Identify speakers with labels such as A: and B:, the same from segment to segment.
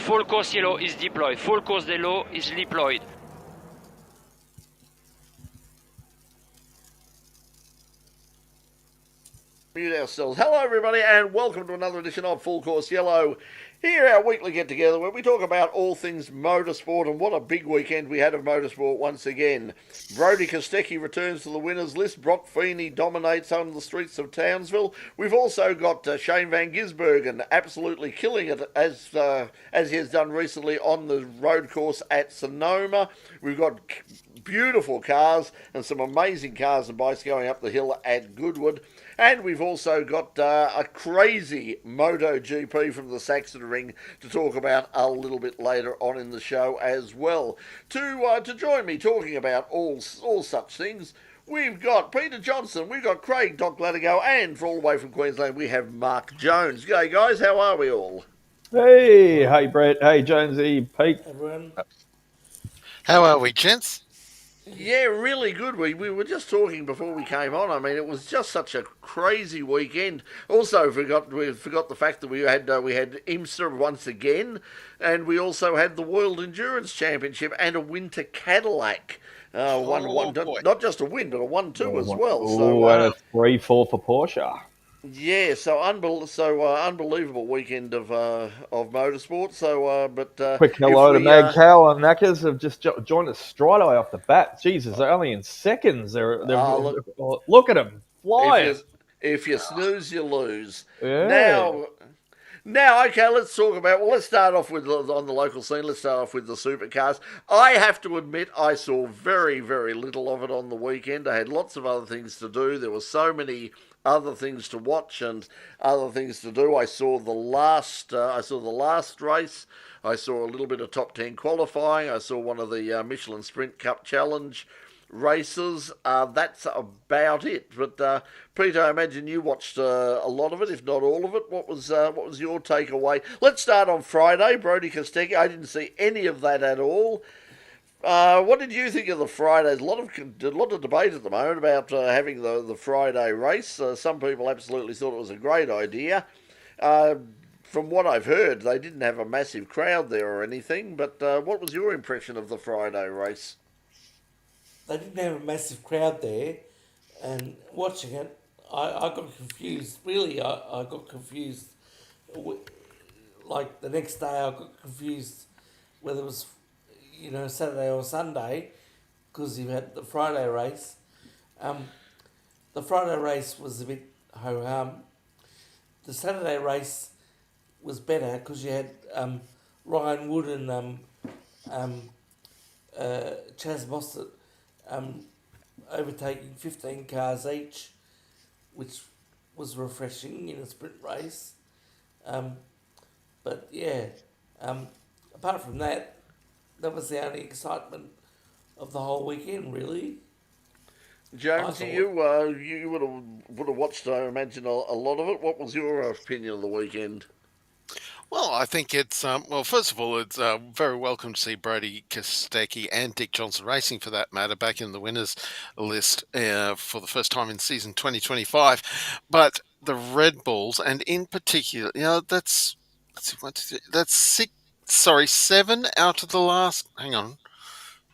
A: Full course yellow is deployed. Full course yellow is deployed.
B: Mute ourselves. Hello, everybody, and welcome to another edition of Full Course Yellow. Here, our weekly get-together where we talk about all things motorsport, and what a big weekend we had of motorsport once again. Brodie Kostecki returns to the winners list. Brock Feeney dominates on the streets of Townsville. We've also got Shane van Gisbergen absolutely killing it as he has done recently on the road course at Sonoma. We've got beautiful cars and some amazing cars and bikes going up the hill at Goodwood. And we've also got a crazy MotoGP from the Sachsenring to talk about a little bit later on in the show as well. To join me talking about all such things, we've got Peter Johnson, we've got Craig Doc Latigo, and for all the way from Queensland, we have Mark Jones. G'day, guys. How are we all?
C: Hey Brett. Hey Jonesy, Pete.
D: Everyone.
E: How are we, gents?
B: Yeah, really good. We were just talking before we came on. I mean, it was just such a crazy weekend. Also, we forgot the fact that we had IMSA once again, and we also had the World Endurance Championship and a Winter Cadillac. Not just a win, but a 1-2 as well.
C: So and a 3-4 for Porsche.
B: Yeah, so unbelievable weekend of motorsport.
C: Quick hello to Mag Cow and Knackers have just joined us straight away off the bat. Jesus, they're only in seconds. Look at them flying.
B: If you snooze, you lose.
C: Yeah.
B: Now, okay, let's start off with, on the local scene, let's start off with the Supercars. I have to admit, I saw very, very little of it on the weekend. I had lots of other things to do. There were so many other things to watch and other things to do. I saw the last race. I saw a little bit of top 10 qualifying. I saw one of the Michelin Sprint Cup Challenge races. That's about it. But Peter, I imagine you watched a lot of it, if not all of it. What was your takeaway? Let's start on Friday. Brodie Kostecki. I didn't see any of that at all. What did you think of the Fridays? A lot of debate at the moment about having the Friday race. Some people absolutely thought it was a great idea. From what I've heard, they didn't have a massive crowd there or anything. But what was your impression of the Friday race?
D: They didn't have a massive crowd there, and watching it, I got confused. Really, I got confused. Like the next day, I got confused whether it was, Saturday or Sunday, because you had the Friday race. The Friday race was a bit ho-hum. The Saturday race was better because you had Ryan Wood and Chaz Mostert overtaking 15 cars each, which was refreshing in a sprint race. But yeah, apart from that, that was the only excitement of the whole weekend, really.
B: Jones, you would have watched, I imagine, a lot of it. What was your opinion of the weekend?
E: Well, I think it's, first of all, it's very welcome to see Brodie Kostecki and Dick Johnson Racing, for that matter, back in the winners list for the first time in season 2025. But the Red Bulls, and in particular, that's 7 out of the last,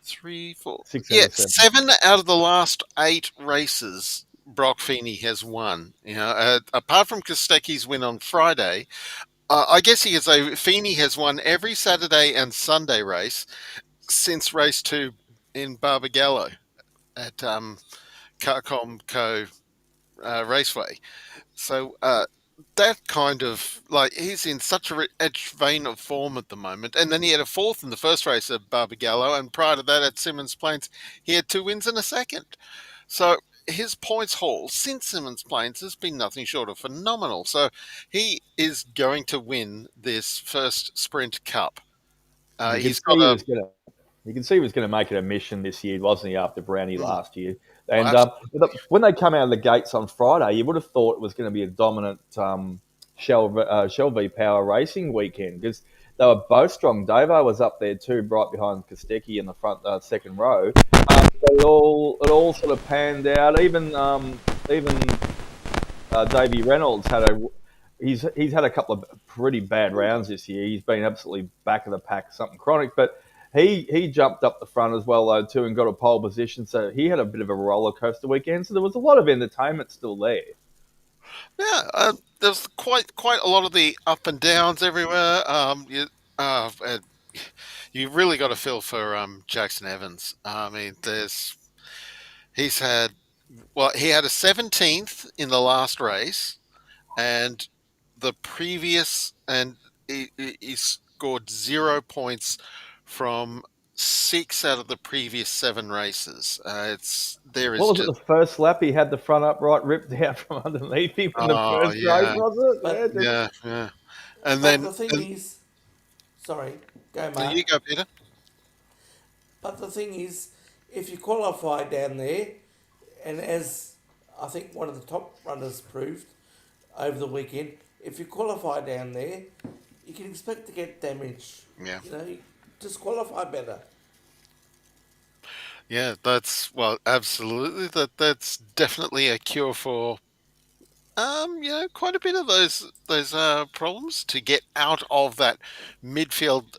E: 3, 4,
C: 6
E: yeah,
C: out of 7.
E: 7 out of the last 8 races Brock Feeney has won. Apart from Kostecki's win on Friday, I guess you could say Feeney has won every Saturday and Sunday race since race 2 in Barbagallo at Carcomco Raceway. So that kind of, he's in such a rich vein of form at the moment. And then he had a 4th in the first race at Barbagallo, and prior to that at Symonds Plains, he had 2 wins and a 2nd. So his points haul since Symonds Plains has been nothing short of phenomenal. So he is going to win this first Sprint Cup.
C: You can see he was going to make it a mission this year, wasn't he, after Brownie last year? And when they come out of the gates on Friday, you would have thought it was going to be a dominant Shell V-Power racing weekend, because they were both strong. Davo was up there too, right behind Kostecki in the front second row. It all sort of panned out. Even Davey Reynolds had he's had a couple of pretty bad rounds this year. He's been absolutely back of the pack, something chronic, but he jumped up the front as well though too and got a pole position. So he had a bit of a roller coaster weekend. So there was a lot of entertainment still there.
E: Yeah, there's quite a lot of the up and downs everywhere. And you really got to feel for Jackson Evans. I mean, he's had he had a 17th in the last race, and the previous, and he scored 0 points from 6 out of the previous 7 races.
C: What was it? The first lap, he had the front upright ripped out from underneath him in the first race, was it?
E: Yeah. And
D: But
E: then
D: the thing is, sorry, go, Mark.
E: you go, Peter.
D: But the thing is, if you qualify down there, and as I think one of the top runners proved over the weekend, if you qualify down there, you can expect to get damage.
E: Yeah.
D: You just qualify better.
E: Yeah, absolutely. That's definitely a cure for quite a bit of those problems to get out of that midfield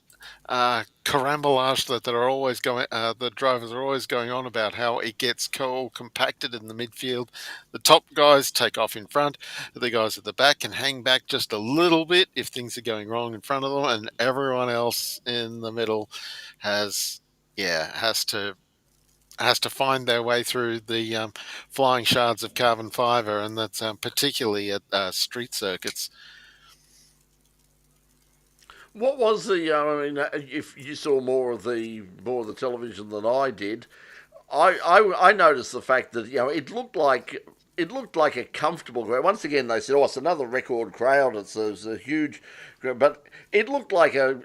E: carambolage that are always going. The drivers are always going on about how it gets all compacted in the midfield. The top guys take off in front. The guys at the back can hang back just a little bit if things are going wrong in front of them, and everyone else in the middle has to find their way through the flying shards of carbon fiber, and that's particularly at street circuits.
B: What was the? If you saw more of the television than I did, I noticed the fact that it looked like a comfortable crowd. Once again, they said, "Oh, it's another record crowd. It's a huge," but it looked like a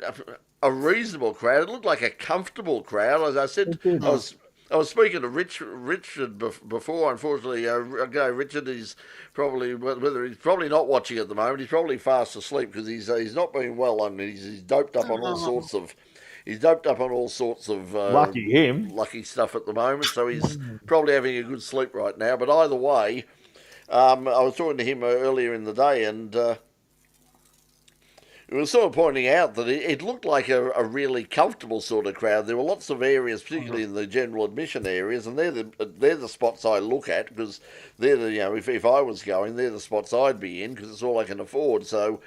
B: reasonable crowd. It looked like a comfortable crowd. As I said, I was speaking to Richard before. Unfortunately, Richard is probably not watching at the moment. He's probably fast asleep because he's not been well. I mean, he's doped up on all sorts of. He's doped up on all sorts of lucky stuff at the moment. So he's probably having a good sleep right now. But either way, I was talking to him earlier in the day, and it was sort of pointing out that it looked like a really comfortable sort of crowd. There were lots of areas, particularly in the general admission areas, and they're the spots I look at because they're the if I was going, they're the spots I'd be in because it's all I can afford. So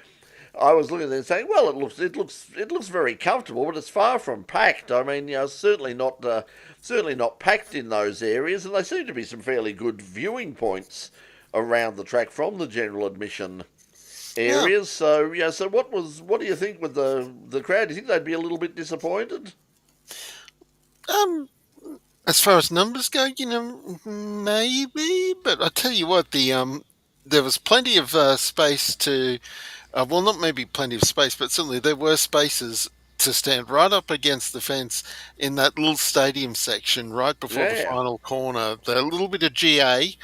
B: I was looking at it and saying, well, it looks very comfortable, but it's far from packed. I mean, certainly not packed in those areas, and there seem to be some fairly good viewing points around the track from the general admission areas. Yeah. So what do you think with the crowd? Do you think they'd be a little bit disappointed?
E: As far as numbers go, maybe. But I tell you what, there was plenty of space to. Not maybe plenty of space, but certainly there were spaces to stand right up against the fence in that little stadium section right before the final corner. The little bit of GA.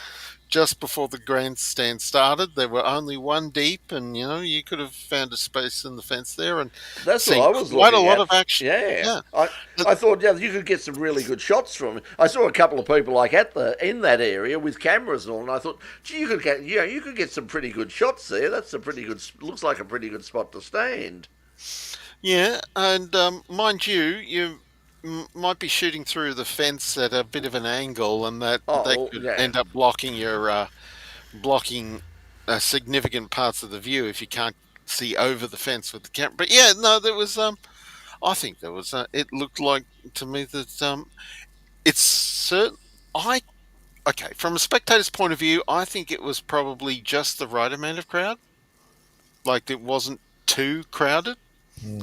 E: Just before the grandstand started, they were only one deep, and you could have found a space in the fence there, and
B: that's what I was
E: quite
B: looking
E: a lot
B: at.
E: of action.
B: Yeah. I thought you could get some really good shots from it. I saw a couple of people like in that area with cameras and all, and I thought, gee, you could get some pretty good shots there. That's looks like a pretty good spot to stand.
E: Yeah, and mind you might be shooting through the fence at a bit of an angle, and that could end up blocking significant parts of the view if you can't see over the fence with the camera. But yeah, no, there was. I think there was. It looked like to me that it's certain. Okay, from a spectator's point of view, I think it was probably just the right amount of crowd. Like it wasn't too crowded.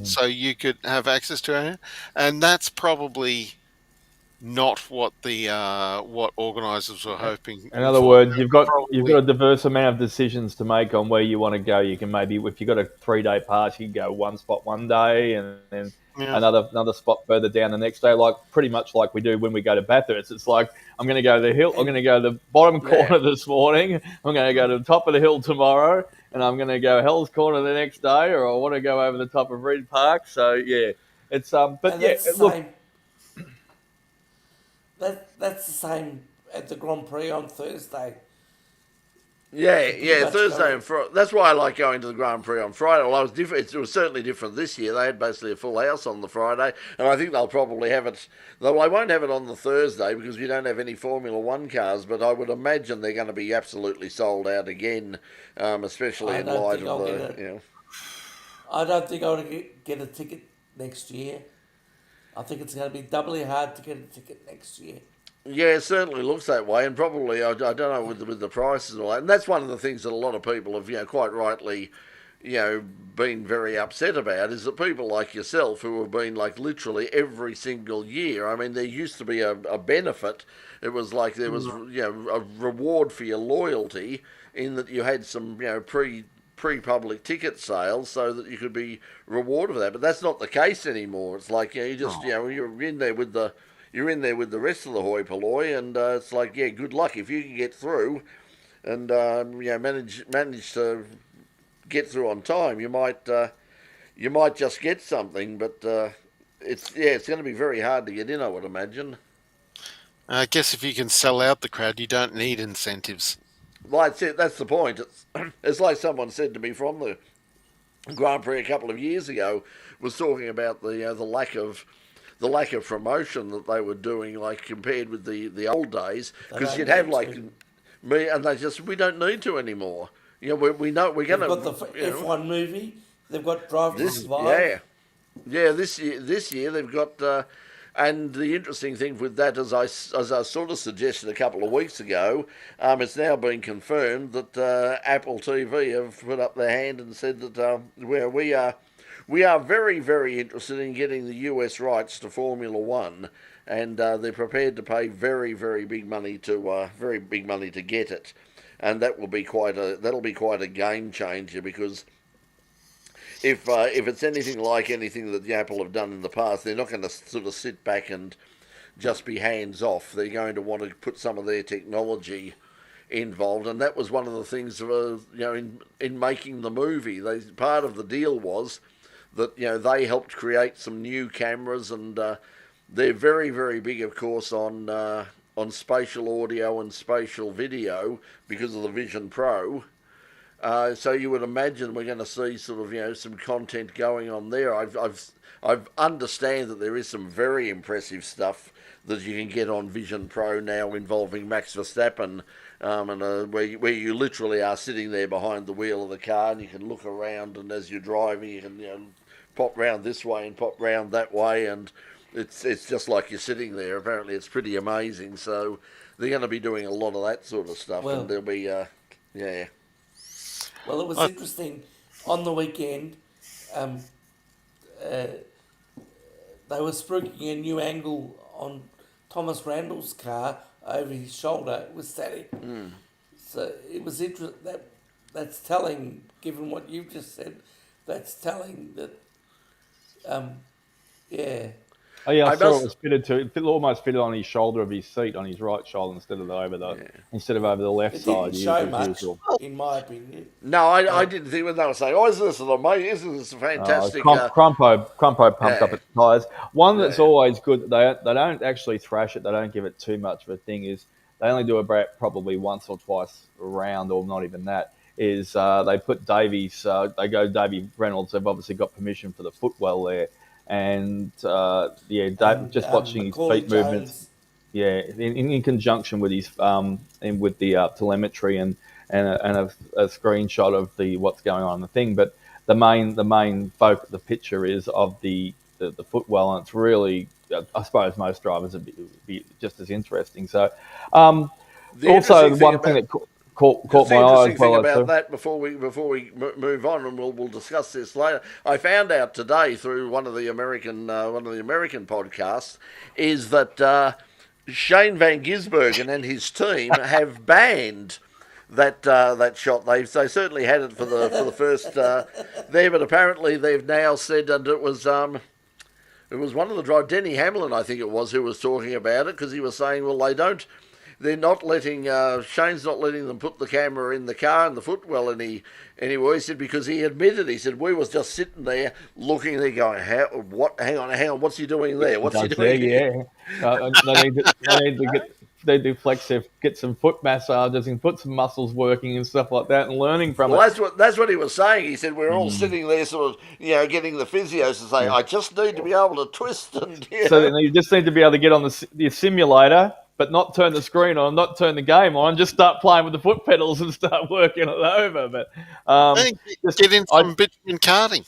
E: So you could have access to it, and that's probably not what the what organisers were hoping.
C: In other words, you've got a diverse amount of decisions to make on where you want to go. You can maybe, if you've got a 3-day pass, you can go one spot one day, and then another spot further down the next day. Pretty much like we do when we go to Bathurst. It's like I'm going to go to the hill. I'm going to go to the bottom corner this morning. I'm going to go to the top of the hill tomorrow. And I'm going to go Hell's Corner the next day, or I want to go over the top of Reed Park. So yeah, it's but yeah, look.
D: That's the same at the Grand Prix on Thursday.
B: Yeah,
D: much
B: Thursday and Friday. That's why I like going to the Grand Prix on Friday. Well, it was certainly different this year. They had basically a full house on the Friday, and I think they'll probably have it. Though I won't have it on the Thursday because we don't have any Formula One cars. But I would imagine they're going to be absolutely sold out again, especially in light of the.
D: I don't think I'll get a ticket next year. I think it's going to be doubly hard to get a ticket next year.
B: Yeah, it certainly looks that way, and probably I don't know with the prices and all that. And that's one of the things that a lot of people have, quite rightly, been very upset about is that people like yourself who have been like literally every single year. I mean, there used to be a benefit. It was like there was a reward for your loyalty in that you had some pre-public ticket sales so that you could be rewarded for that. But that's not the case anymore. It's like you just you're in there with the. You're in there with the rest of the hoi polloi, and it's like, good luck if you can get through, and manage to get through on time. You might just get something, but it's going to be very hard to get in, I would imagine.
E: I guess if you can sell out the crowd, you don't need incentives.
B: Well, that's the point. It's like someone said to me from the Grand Prix a couple of years ago, was talking about the lack of promotion that they were doing, like compared with the old days, because you'd have like me, and we don't need to anymore. We know we're going to.
D: They've got the F1 movie. They've got Drive to Survive.
B: Yeah. This year they've got. And the interesting thing with that, as I sort of suggested a couple of weeks ago, it's now been confirmed that Apple TV have put up their hand and said that we are very, very interested in getting the US rights to Formula One, and they're prepared to pay very, very big money to get it, and that'll be quite a game changer, because if it's anything like anything that Apple have done in the past, they're not going to sort of sit back and just be hands off. They're going to want to put some of their technology involved, and that was one of the things in making the movie. Part of the deal was that they helped create some new cameras, and they're very, very big, of course, on spatial audio and spatial video because of the Vision Pro. So you would imagine we're going to see sort of some content going on there. I understand that there is some very impressive stuff that you can get on Vision Pro now involving Max Verstappen, and where you literally are sitting there behind the wheel of the car and you can look around, and as you're driving you can pop round this way and pop round that way, and it's just like you're sitting there. Apparently it's pretty amazing. So they're going to be doing a lot of that sort of stuff, and there'll be
D: Well, it was interesting on the weekend. They were spruiking a new angle on Thomas Randall's car over his shoulder. It was static. So it was interesting. That's telling, given what you've just said. That's telling that.
C: Oh yeah, I saw it was fitted it almost fitted on his shoulder of his seat, on his right shoulder instead of over the left side.
D: It didn't show much, in my opinion.
B: No, I didn't think when they were saying, isn't this a fantastic...
C: Crumpo pumped up its tyres. One that's always good, they don't actually thrash it, they don't give it too much of a thing, is they only do about probably once or twice a round, or not even that, is they put Davey Reynolds. They've obviously got permission for the footwell there. And just watching his feet movements, in conjunction with his and with the telemetry and a screenshot of what's going on in the thing. But the main focus, the picture is of the footwell, and it's really, I suppose most drivers would be just as interesting. So also one thing that caught my eye as well.
B: About that before we move on, and we'll discuss this later. I found out today through one of the American podcasts is that Shane van Gisbergen and his team have banned that shot. They certainly had it for the first there, but apparently they've now said, and it was one of the drivers, Denny Hamlin, I think it was, who was talking about it, because he was saying, well, they're not letting, Shane's not letting them put the camera in the car and the footwell anywhere. He said, because he admitted, we was just sitting there looking there going, hang on, what's he doing there? What's he doing there?
C: They need to they do flexor, get some foot massages and put some muscles working and stuff like that, and learning from
B: Well,
C: it.
B: that's what he was saying. He said we're all sitting there, sort of, getting the physios to say,
C: Yeah.
B: I just need to be able to twist and.
C: So then you just need to be able to get on the simulator, but not turn the screen on, not turn the game on, just start playing with the foot pedals and start working it over. But
E: Get in some bitumen karting.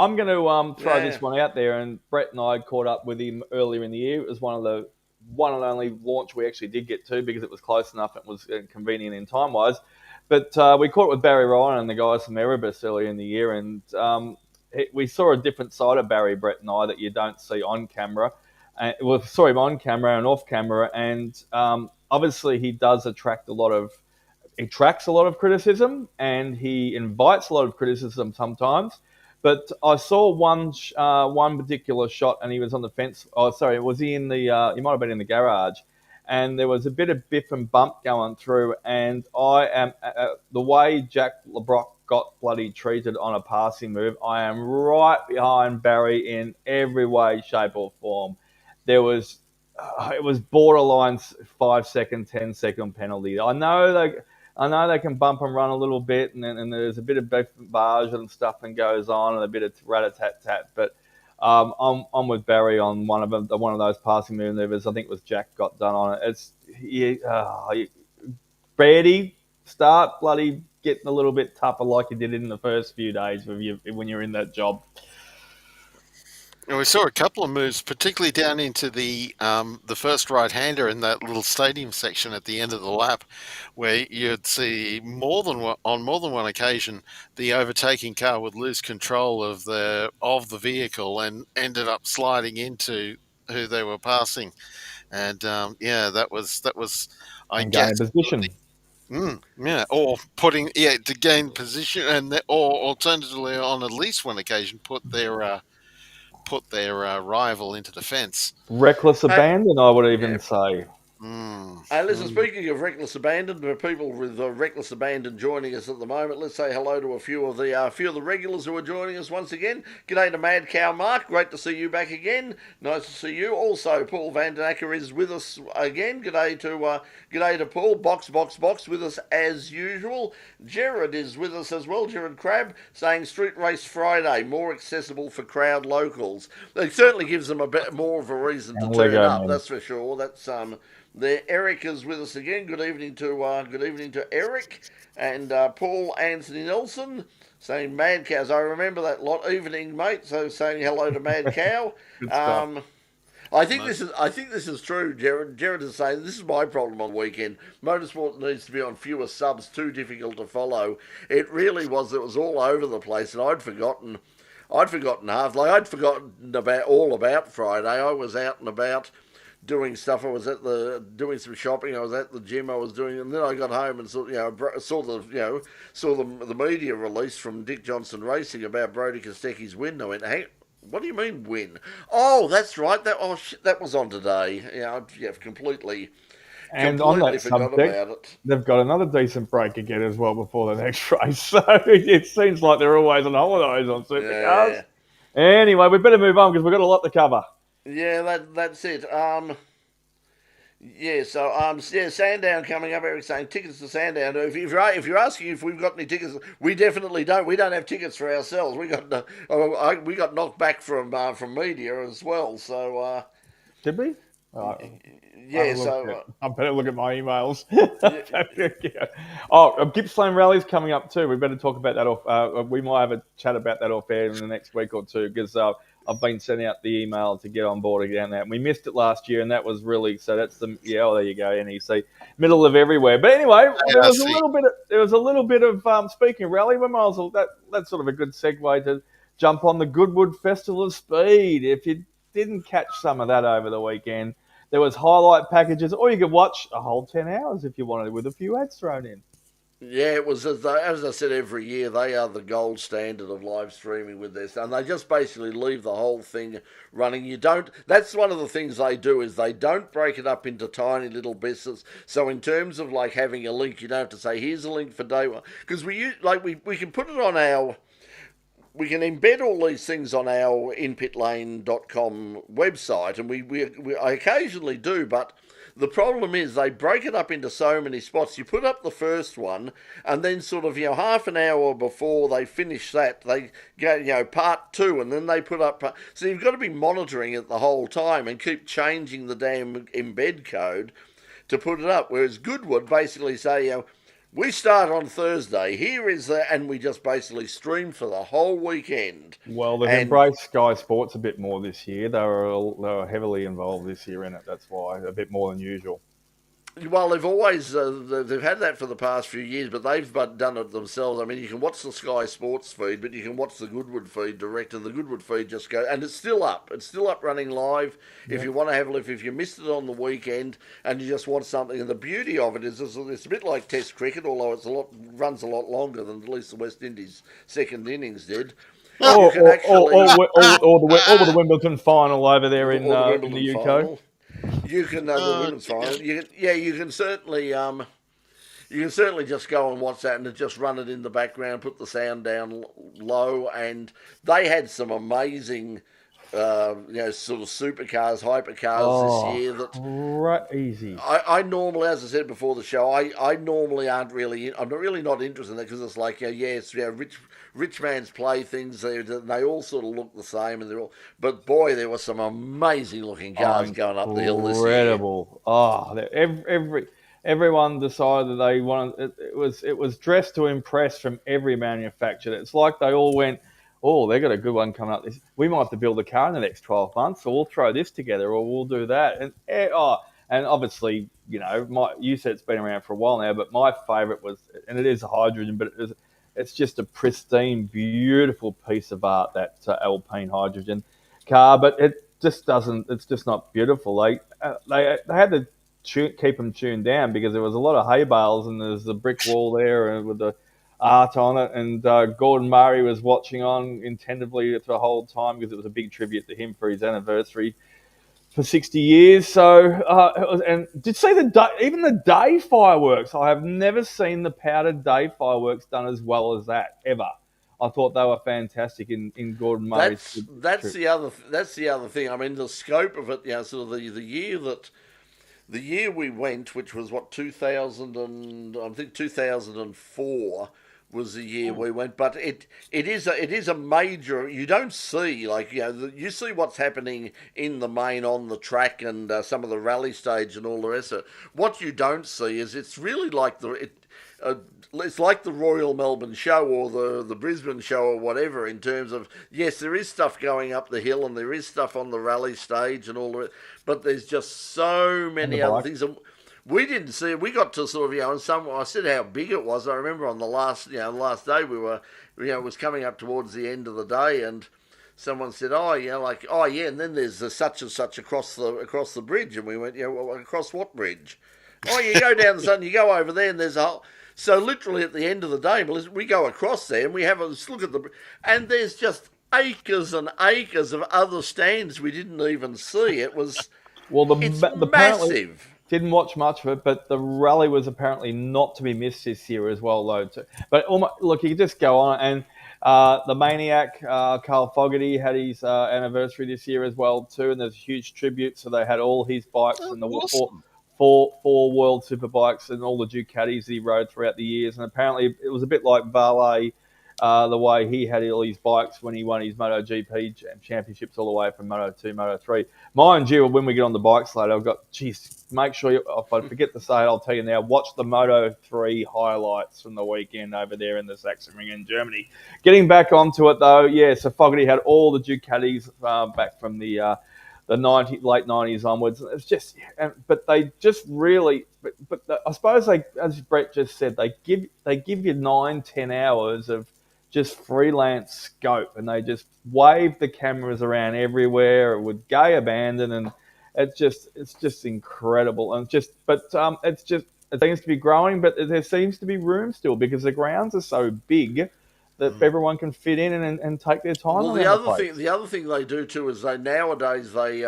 C: I'm going to throw this one out there, and Brett and I caught up with him earlier in the year. It was one and only launch we actually did get to because it was close enough and it was convenient in time-wise. But we caught with Barry Ryan and the guys from Erebus earlier in the year, and we saw a different side of Barry, Brett and I, that you don't see on camera. We saw him on camera and off camera, and obviously he does attract he attracts a lot of criticism, and he invites a lot of criticism sometimes. But I saw one particular shot, and he was on the fence. Oh, sorry, was he in the? He might have been in the garage, and there was a bit of biff and bump going through. And I am the way Jack LeBrock got bloody treated on a passing move. I am right behind Barry in every way, shape, or form. It was borderline 5 second, 10-second penalty. I know they can bump and run a little bit, and there's a bit of barge and stuff and goes on, and a bit of rat-a-tat-tat. But I'm with Barry on one of those passing maneuvers. I think it was Jack got done on it. Brady, start bloody getting a little bit tougher like you did in the first few days when you're in that job.
E: And we saw a couple of moves, particularly down into the first right-hander in that little stadium section at the end of the lap, where you'd see on more than one occasion the overtaking car would lose control of the vehicle and ended up sliding into who they were passing, and that was I guess
C: position.
E: Or putting to gain position, and or alternatively on at least one occasion put their rival into the fence.
C: Reckless abandon, I would even say.
B: Listen, speaking of reckless abandon, there are people with reckless abandon joining us at the moment. Let's say hello to a few of the regulars who are joining us once again. G'day to Mad Cow Mark, great to see you back again. Nice to see you. Also, Paul Van Den Acker is with us again. G'day to Paul. Box with us as usual. Jared is with us as well. Jared Crabb saying Street Race Friday more accessible for crowd locals. It certainly gives them a bit more of a reason to turn up. That's for sure. That's There, Eric is with us again. Good evening to Eric and Paul Anthony Nelson saying Mad Cows. I remember that lot. Evening, mate. So saying hello to Mad Cow. I think this is true. Jared is saying this is my problem on the weekend. Motorsport needs to be on fewer subs. Too difficult to follow. It really was. It was all over the place, and I'd forgotten half. Like I'd forgotten all about Friday. I was out and about doing stuff. I was doing some shopping. I was at the gym. And then I got home and saw the media release from Dick Johnson Racing about Brody Kostecki's win. I went, hey, what do you mean win? Oh, that's right. That was on today. I've completely.
C: And on that subject, they've got another decent break again as well before the next race. So it seems like they're always on holidays on Supercars. Yeah. Anyway, we better move on because we've got a lot to cover.
B: Yeah, that's it. Sandown coming up. Eric saying tickets to Sandown. If you're asking if we've got any tickets, we definitely don't. We don't have tickets for ourselves. We got knocked back from media as well. So
C: did we? I better look at my emails. Gippsland Rally's coming up too. We better talk about that off. We might have a chat about that off air in the next week or two because I've been sending out the email to get on board again. That we missed it last year, and that was really so. That's there you go, NEC, middle of everywhere. But anyway, there was a little bit of speaking of rally. We might as well, that's sort of a good segue to jump on the Goodwood Festival of Speed. If you didn't catch some of that over the weekend, there was highlight packages, or you could watch a whole 10 hours if you wanted, with a few ads thrown in.
B: Yeah, it was, as I said, every year, they are the gold standard of live streaming with this, and they just basically leave the whole thing running. That's one of the things they do, is they don't break it up into tiny little bits. So in terms of like having a link, you don't have to say, here's a link for day one, because we can put it on we can embed all these things on our inpitlane.com website, and I occasionally do, but The problem is they break it up into so many spots. You put up the first one, and then sort of, half an hour before they finish that, they go, part 2, and then they put up. So you've got to be monitoring it the whole time and keep changing the damn embed code to put it up. Whereas Goodwood basically say, we start on Thursday. Here is and we just basically stream for the whole weekend.
C: Well, they've embraced Sky Sports a bit more this year. They were heavily involved this year in it. That's why, a bit more than usual.
B: Well, they've always they've had that for the past few years, but they've done it themselves. I mean, you can watch the Sky Sports feed, but you can watch the Goodwood feed direct, and the Goodwood feed just goes, and it's still up. It's still up running live. If you want to have a look, if you missed it on the weekend and you just want something, and the beauty of it is it's a bit like Test cricket, although runs a lot longer than at least the West Indies second innings did.
C: Or the Wimbledon final over there in the UK.
B: Final. You can the women's final. You can certainly just go and watch that and just run it in the background, put the sound down low, and they had some amazing, sort of supercars, hypercars this year. That
C: crazy.
B: I normally, as I said before the show, I normally I'm really not interested in that because it's like it's rich man's playthings. They all sort of look the same, and but boy, there were some amazing looking cars going up the hill this year.
C: Incredible! Oh, everyone decided they wanted. It was dressed to impress from every manufacturer. It's like they all went, oh, they got a good one coming up. We might have to build a car in the next 12 months, so we'll throw this together, or we'll do that. And obviously, you said it's been around for a while now, but my favourite was, and it is a hydrogen, but it's just a pristine, beautiful piece of art, that Alpine hydrogen car. But it just doesn't. It's just not beautiful. They had to keep them tuned down because there was a lot of hay bales and there's a brick wall there with the art on it. And Gordon Murray was watching on attentively the whole time because it was a big tribute to him for his anniversary for 60 years. So, and did you see even the day fireworks? I have never seen the powdered day fireworks done as well as that ever. I thought they were fantastic in Gordon Murray's.
B: That's the other thing. I mean, the scope of it. Sort of the year we went, which was 2004. Was the year we went, but it is a major. You don't see you see what's happening in the main on the track and some of the rally stage and all the rest of it. What you don't see is it's really like it's like the Royal Melbourne Show or the Brisbane Show or whatever, in terms of, yes, there is stuff going up the hill and there is stuff on the rally stage and all the rest, but there's just so many other things. We didn't see it. We got to sort of, and I said how big it was. I remember on the last day we were, it was coming up towards the end of the day, and someone said, and then there's the such and such across the bridge, and we went, across what bridge? Oh, you go down the sun, you go over there, and there's a whole. So literally at the end of the day, we go across there and we have a look at and there's just acres and acres of other stands we didn't even see. It was it's massive.
C: Didn't watch much of it, but the rally was apparently not to be missed this year as well, though. But look, you can just go on, and the Maniac, Carl Fogarty, had his anniversary this year as well too, and there's a huge tribute. So they had all his bikes and the four World Superbikes and all the Ducatis that he rode throughout the years. And apparently it was a bit like Valet, the way he had all his bikes when he won his MotoGP championships all the way from Moto2, Moto3. Mind you, when we get on the bikes later, I've got, make sure, if I forget to say it, I'll tell you now, watch the Moto3 highlights from the weekend over there in the Sachsenring in Germany. Getting back onto it though, so Fogarty had all the Ducatis back from the late 90s onwards. It's just, but they just really, I suppose they, as Brett just said, they give you 9-10 hours of just freelance scope, and they just wave the cameras around everywhere with gay abandon, and it's just incredible. And it seems to be growing, but there seems to be room still because the grounds are so big that everyone can fit in and take their time.
B: Well, the other thing they do too is nowadays they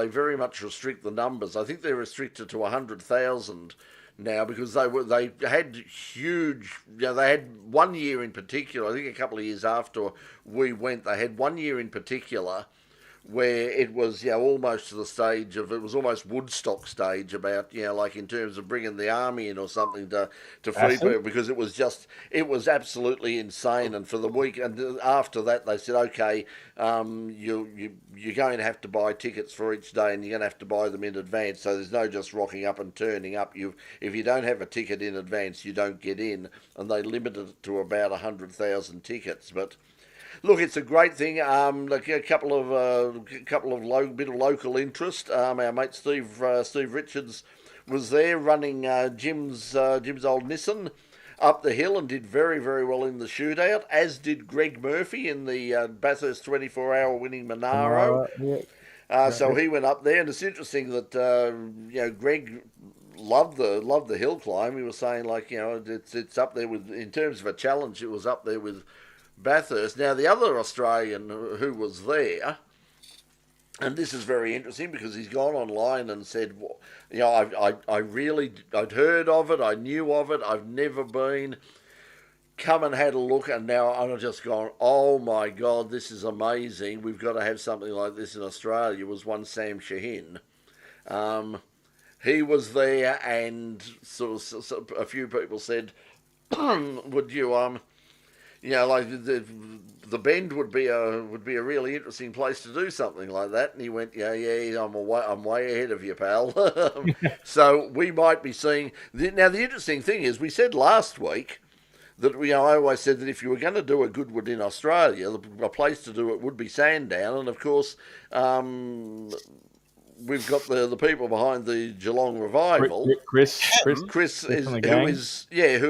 B: very much restrict the numbers. I think they're restricted to 100,000 now because they had huge. They had 1 year in particular. I think a couple of years after we went, they had 1 year in particular where it was, almost to the stage of, it was almost Woodstock stage about, like in terms of bringing the army in or something to free people, because it was absolutely insane. And for the week, and after that, they said, okay, you're going to have to buy tickets for each day, and you're going to have to buy them in advance. So there's no just rocking up and turning up. If you don't have a ticket in advance, you don't get in, and they limited it to about 100,000 tickets. But look, it's a great thing. Like a couple of bit of local interest. Our mate Steve Richards was there running Jim's old Nissan up the hill and did very, very well in the shootout, as did Greg Murphy in the Bathurst 24-hour winning Monaro. So he went up there, and it's interesting that Greg loved the hill climb. He was saying, like, it's up there with, in terms of a challenge, it was up there with Bathurst. Now, the other Australian who was there, and this is very interesting because he's gone online and said, I'd heard of it, I knew of it, I've never been, come and had a look, and now I'm just gone, oh my God, this is amazing, we've got to have something like this in Australia, was one Sam Shahin. He was there, and sort of a few people said, would you, like the Bend would be a really interesting place to do something like that. And he went, yeah, I'm way ahead of you, pal. So we might be seeing. Now the interesting thing is, we said last week that I always said that if you were going to do a Goodwood in Australia, a place to do it would be Sandown, and of course. We've got the people behind the Geelong Revival. Chris is who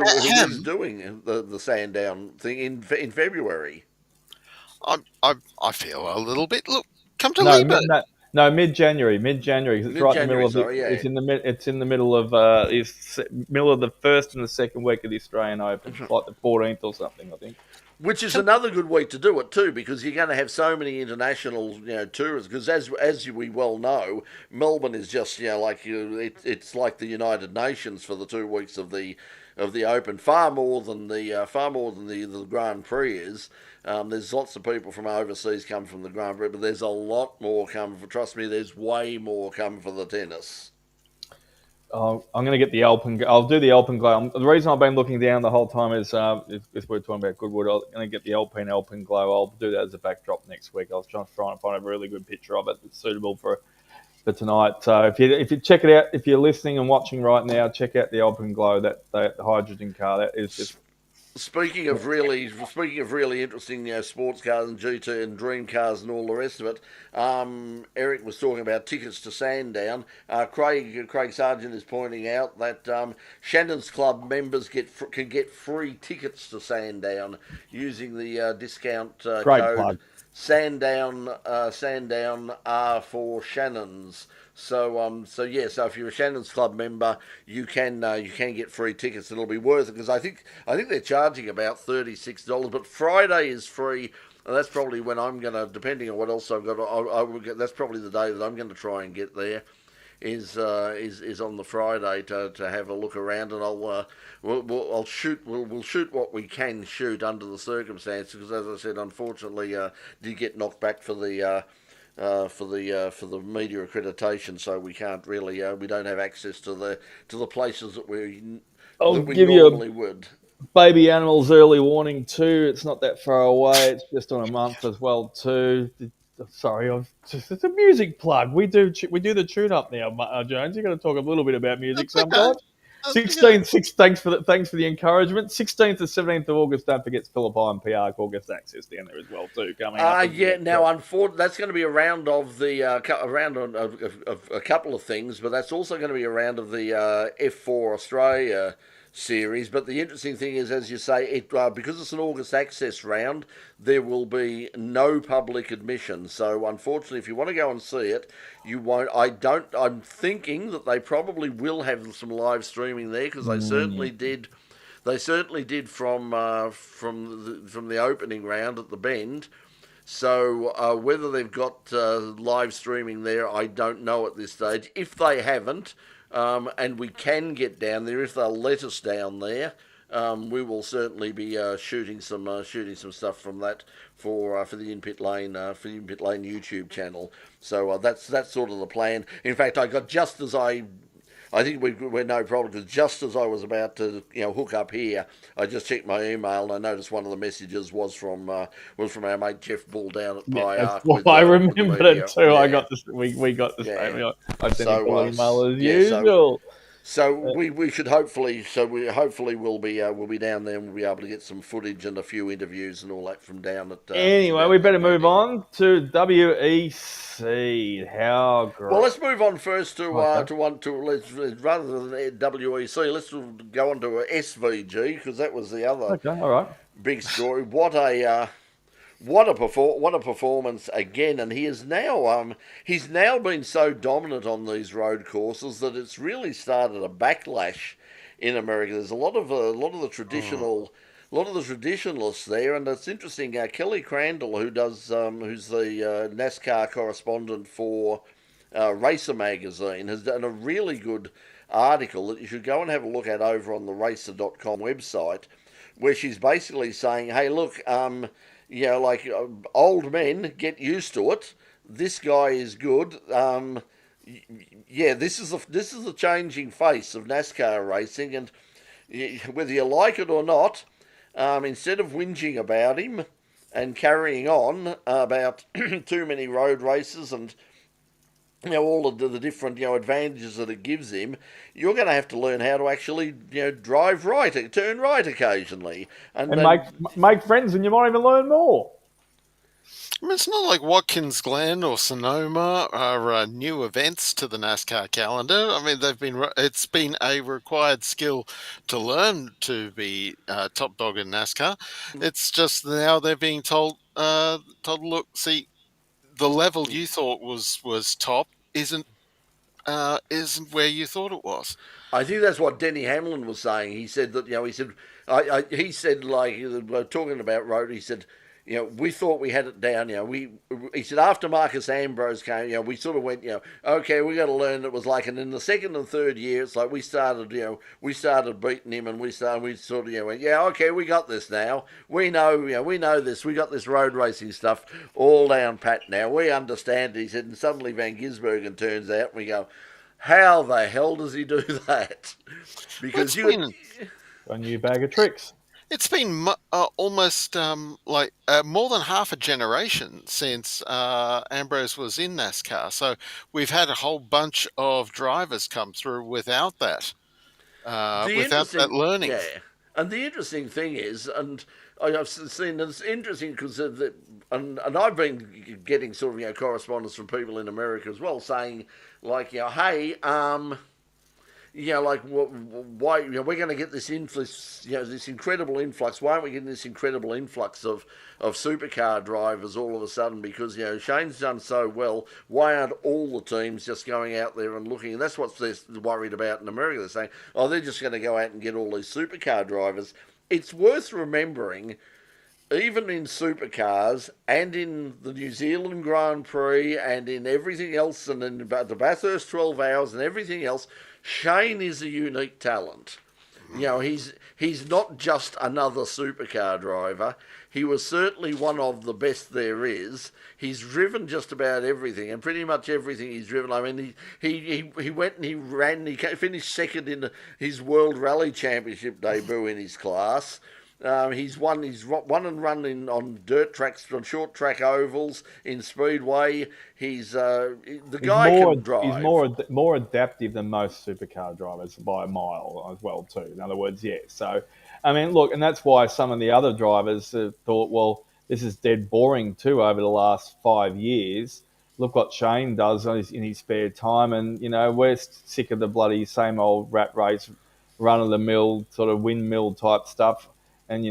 B: is doing the Sandown thing in February.
E: I feel a little bit. Look, come to Liebert.
C: No, mid-January. It's right in the middle of It's in the middle of middle of the first and the second week of the Australian Open, like the 14th or something, I think.
B: Which is another good week to do it too, because you're going to have so many international, tourists. Because as we well know, Melbourne is just, it's like the United Nations for the 2 weeks of the Open, far more than the Grand Prix is. There's lots of people from overseas come from the Grand Prix, but there's a lot more come for. Trust me, there's way more come for the tennis.
C: I'm going to get the Alpen. I'll do the Alpenglow. The reason I've been looking down the whole time is if we're talking about Goodwood, I'm going to get the Alpenglow. I'll do that as a backdrop next week. I was trying to find a really good picture of it that's suitable for tonight. So if you check it out, if you're listening and watching right now, check out the Alpenglow. That hydrogen car. That is just.
B: Speaking of really interesting, sports cars and GT and dream cars and all the rest of it, Eric was talking about tickets to Sandown. Craig Sargent is pointing out that Shannon's Club members can get free tickets to Sandown using the discount code
C: plug.
B: Sandown R for Shannon's. So if you're a Shannon's Club member, you can get free tickets. It'll be worth it, because I think they're charging about $36, but Friday is free, and that's probably when I'm gonna, depending on what else I've got, that's probably the day that I'm going to try and get there. Is on the Friday to have a look around, and we'll shoot what we can shoot under the circumstances, because as I said, unfortunately, did get knocked back for the media accreditation, so we can't really we don't have access to the places that we normally would.
C: Baby Animals early warning too. It's not that far away. It's just on a month as well too. Sorry, it's a music plug. We do the tune up now, Jones. You got to talk a little bit about music sometimes. 16th, thanks for the encouragement. 16th to 17th of August. Don't forget Phillip Island PR August Access down there as well too. Coming up.
B: Now unfortunately, that's going to be a round of the of a couple of things, but that's also going to be a round of the F4 Australia series. But the interesting thing is, as you say, because it's an August Access round, there will be no public admission. So unfortunately, if you want to go and see it, you won't. I'm thinking that they probably will have some live streaming there, because they certainly did. They certainly did from the opening round at the Bend. So whether they've got live streaming there, I don't know at this stage. If they haven't, and we can get down there, if they'll let us down there, we will certainly be shooting some stuff from that for the In Pit Lane YouTube channel. So that's sort of the plan. In fact, I got just as I think we're no problem because just as I was about to hook up here, I just checked my email and I noticed one of the messages was from our mate Jeff Bull down at Pye Arc.
C: I remembered it too.
B: Yeah.
C: I got this. We got the same identical email as usual.
B: So we should hopefully we'll be down there and we'll be able to get some footage and a few interviews and all that from down at.
C: Anyway, we better move on to WEC. How great!
B: Well, let's move on first to rather than WEC, let's go on to SVG because that was the other big story. What a performance again, and he's now been so dominant on these road courses that it's really started a backlash in America. There's a lot of the traditional. A lot of the traditionalists there, and it's interesting. Kelly Crandall, who's the NASCAR correspondent for Racer magazine, has done a really good article that you should go and have a look at over on the racer.com website, where she's basically saying, "Hey, look, old men, get used to it. This guy is good. This is the changing face of NASCAR racing, and whether you like it or not." Instead of whinging about him and carrying on about too many road races and all of the different advantages that it gives him, you're going to have to learn how to actually drive right, turn right occasionally, and
C: make friends, and you might even learn more.
E: I mean, it's not like Watkins Glen or Sonoma are new events to the NASCAR calendar. I mean, it's been a required skill to learn to be top dog in NASCAR. It's just now they're being told, look, see, the level you thought was top isn't where you thought it was.
B: I think that's what Denny Hamlin was saying. He said that he said like talking about road. He said. We thought we had it down. He said after Marcus Ambrose came, we sort of went, okay, we got to learn. It was like, and in the second and third year, it's like we started beating him, and we sort of, went, yeah, okay, we got this now. We know this. We got this road racing stuff all down pat now. We understand. He said, and suddenly Van Gisbergen turns out, and we go, how the hell does he do that? Because
C: a new bag of tricks.
E: It's been almost more than half a generation since Ambrose was in NASCAR. So we've had a whole bunch of drivers come through without that learning.
B: Yeah, and the interesting thing is, and I've seen it's interesting because and I've been getting sort of correspondence from people in America as well saying like hey why we're going to get this influx, this incredible influx. Why aren't we getting this incredible influx of supercar drivers all of a sudden? Because Shane's done so well. Why aren't all the teams just going out there and looking? And that's what they're worried about in America. They're saying, oh, they're just going to go out and get all these supercar drivers. It's worth remembering, even in supercars and in the New Zealand Grand Prix and in everything else, and in the Bathurst 12 Hours and everything else, Shane is a unique talent. He's not just another supercar driver. He was certainly one of the best there is. He's driven just about everything, and pretty much everything he's driven. I mean, he went and he ran. He finished second in his World Rally Championship debut in his class. He's won and run on dirt tracks, on short track ovals, in speedway. He's the guy can drive.
C: He's more adaptive than most supercar drivers by a mile as well too. In other words, yeah. So, I mean, look, and that's why some of the other drivers thought, well, this is dead boring too over the last 5 years. Look what Shane does in his spare time, and we're sick of the bloody same old rat race, run of the mill sort of windmill type stuff. And,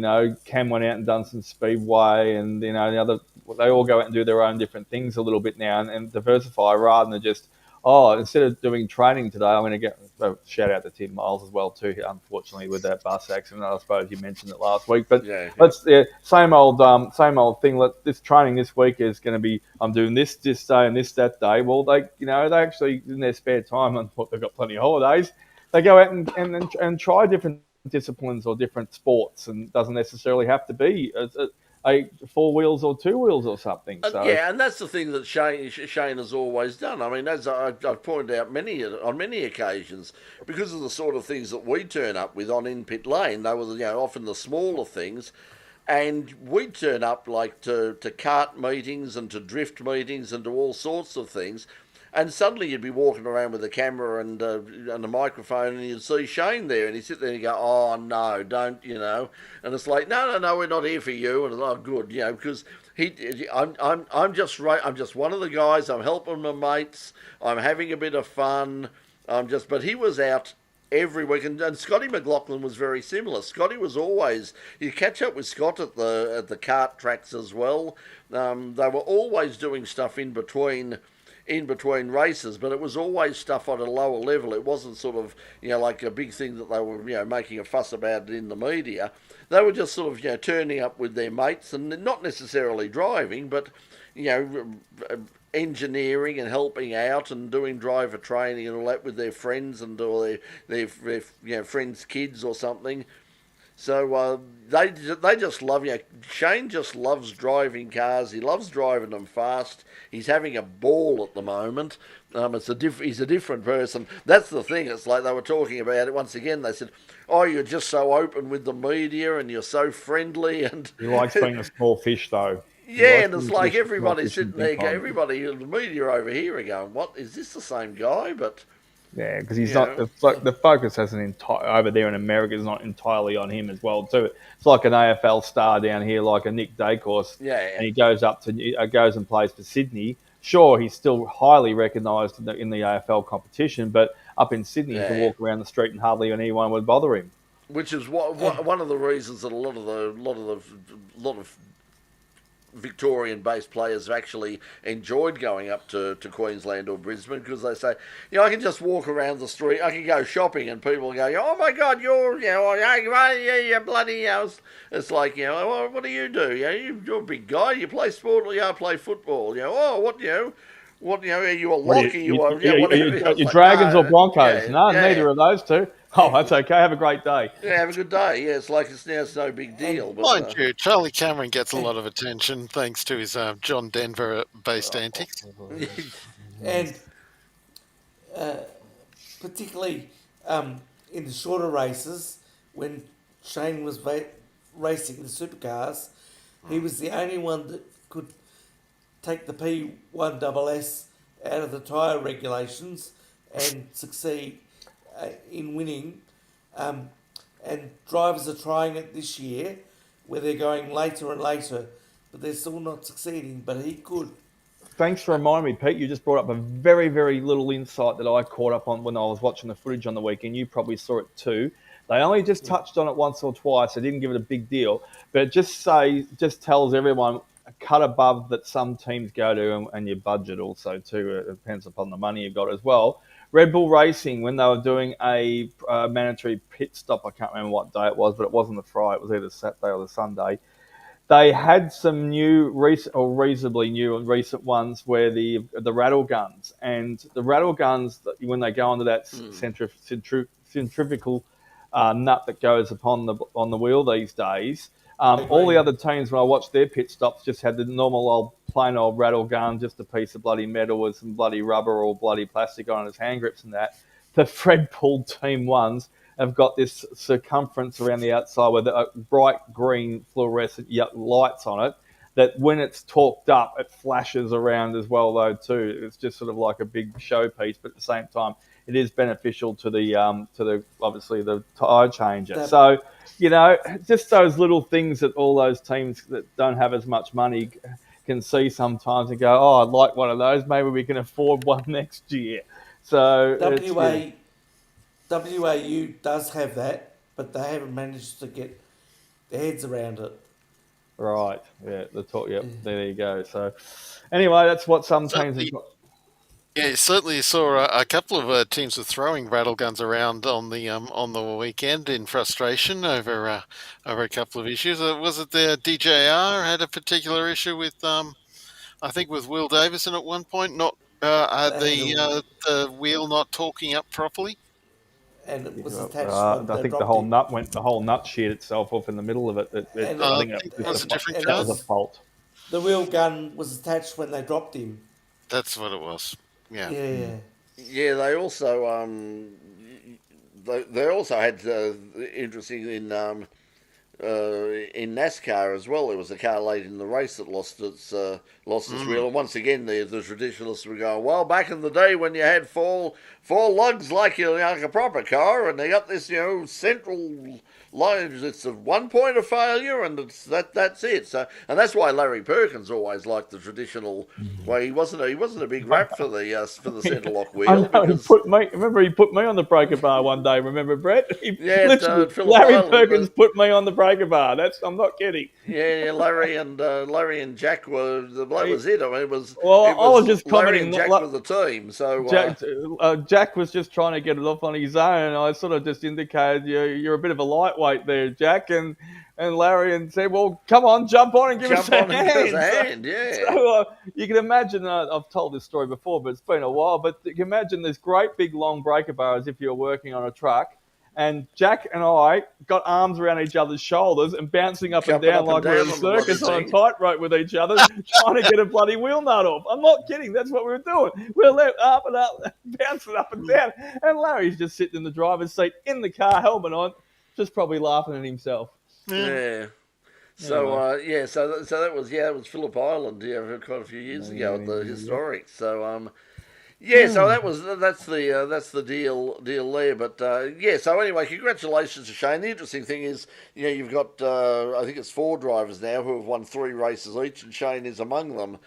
C: Cam went out and done some speedway, and, they all go out and do their own different things a little bit now and diversify rather than just, instead of doing training today, I'm going to get a shout out to Tim Miles as well too, unfortunately, with that bus accident. I suppose you mentioned it last week. But same old thing. This training this week is going to be, I'm doing this day and this that day. Well, they actually, in their spare time, and they've got plenty of holidays, they go out and try different disciplines or different sports, and doesn't necessarily have to be a 4 wheels or 2 wheels or something. So
B: Yeah, and that's the thing that Shane has always done. I mean, as I've pointed out on many occasions, because of the sort of things that we turn up with on in pit lane, they were often the smaller things, and we'd turn up like to kart meetings and to drift meetings and to all sorts of things. And suddenly you'd be walking around with a camera and a microphone, and you'd see Shane there, and he'd sit there and go, "Oh no, don't," And it's like, "No, we're not here for you." And it's like, "Good," because I'm just right. I'm just one of the guys. I'm helping my mates. I'm having a bit of fun. But he was out every week, and Scotty McLaughlin was very similar. Scotty was always, you catch up with Scott at the kart tracks as well. They were always doing stuff in between races, but it was always stuff on a lower level. It wasn't sort of like a big thing that they were making a fuss about in the media. They were just sort of turning up with their mates and not necessarily driving, but engineering and helping out and doing driver training and all that with their friends and or their friends' kids or something. So they just love Shane just loves driving cars. He loves driving them fast. He's having a ball at the moment. He's a different person. That's the thing. It's like they were talking about it once again. They said, "Oh, you're just so open with the media and you're so friendly." And
C: he likes being a small fish, though.
B: Yeah, and it's like everybody's sitting there. Everybody in the media over here are going, "What is this? The same guy?" But
C: yeah, because he's not. The focus hasn't over there in America is not entirely on him as well too. It's like an AFL star down here, like a Nick Dacos.
B: Yeah.
C: And he goes goes and plays for Sydney. Sure, he's still highly recognised in the AFL competition, but up in Sydney, he can walk around the street and hardly anyone would bother him.
B: Which is one of the reasons that a lot of Victorian-based players have actually enjoyed going up to Queensland or Brisbane, because they say, I can just walk around the street, I can go shopping, and people go, "Oh my God, you're bloody." It's like, "Oh, what do you do? You're a big guy. You play sport, or I play football. Oh, what are you a lock?
C: You're Dragons or Broncos? Neither of those two. Oh, that's okay. Have a great day.
B: Yeah, have a good day. Yeah, it's like it's no big deal. But,
E: mind you, Charlie Cameron gets a lot of attention thanks to his John Denver-based antics.
D: And particularly in the shorter races, when Shane was racing the supercars, he was the only one that could take the P1SS out of the tyre regulations and succeed in winning, and drivers are trying it this year where they're going later and later, but they're still not succeeding, but he could.
C: Thanks for reminding me, Pete. You just brought up a very, very little insight that I caught up on when I was watching the footage on the weekend. You probably saw it too. They only just touched on it once or twice. They didn't give it a big deal, but it just tells everyone a cut above that some teams go to, and your budget also too. It depends upon the money you've got as well. Red Bull Racing, when they were doing a mandatory pit stop, I can't remember what day it was, but it wasn't the Friday. It was either Saturday or the Sunday. They had some reasonably new and recent ones where the rattle guns, and the rattle guns, when they go onto that centrifugal nut that goes on the wheel these days. All the other teams, when I watched their pit stops, just had the normal plain old rattle gun, just a piece of bloody metal with some bloody rubber or bloody plastic on its hand grips and that. The Fred Pool Team ones have got this circumference around the outside with bright green fluorescent lights on it, that when it's torqued up, it flashes around as well though too. It's just sort of like a big showpiece, but at the same time, it is beneficial to the obviously the tyre changer. So, just those little things that all those teams that don't have as much money can see sometimes and go, "Oh, I'd like one of those. Maybe we can afford one next year." So
D: WAU does have that, but they haven't managed to get their heads around it.
C: Right. Yeah. There you go. So, anyway, that's what some teams have got.
E: Yeah, certainly saw a couple of teams were throwing rattle guns around on the weekend in frustration over a couple of issues. Was it the DJR had a particular issue with I think with Will Davison at one point, not the wheel not torquing up properly?
D: and it was attached when
C: I
D: they
C: think the
D: dropped
C: whole
D: him.
C: nut sheared itself off in the middle of it.
D: And
C: I think
E: it was a different
C: that was a fault.
D: The wheel gun was attached when they dropped him.
E: That's what it was. Yeah.
D: Yeah.
B: Yeah, they also they also had interesting in NASCAR as well. There was a car late in the race that lost its wheel, and once again the traditionalists were going, well, back in the day when you had four lugs like a proper car, and they got this central line. It's a 1 point of failure, and that's it. So, and that's why Larry Perkins always liked the traditional way. He wasn't a big rap for the centre lock wheel.
C: I know,
B: Because,
C: he put me on the breaker bar one day. Remember, Brett?
B: Phillip
C: Larry
B: Island,
C: Perkins put me on the breaker bar. I'm not kidding.
B: Yeah, Larry and Jack were that was it. I mean, it was.
C: Well,
B: it
C: I was just
B: Larry
C: commenting.
B: and Jack were the team. So
C: Jack was just trying to get it off on his own, and I sort of just indicated you're a bit of a lightweight there, Jack, and Larry, and said, "Well, come on, jump on and give us a hand."
B: Yeah.
C: So you can imagine. I've told this story before, but it's been a while. But you can imagine this great big long breaker bar as if you're working on a truck. And Jack and I got arms around each other's shoulders and bouncing up and down like we're in a circus on a tightrope with each other, trying to get a bloody wheel nut off. I'm not kidding. That's what we were doing. We were up and up, bouncing up and down. And Larry's just sitting in the driver's seat in the car, helmet on, just probably laughing at himself.
B: Yeah. So so that was it was Phillip Island quite a few years ago at the historic. So so that's the deal there. But so anyway, congratulations to Shane. The interesting thing is, you've got I think it's 4 drivers now who have won 3 races each, and Shane is among them.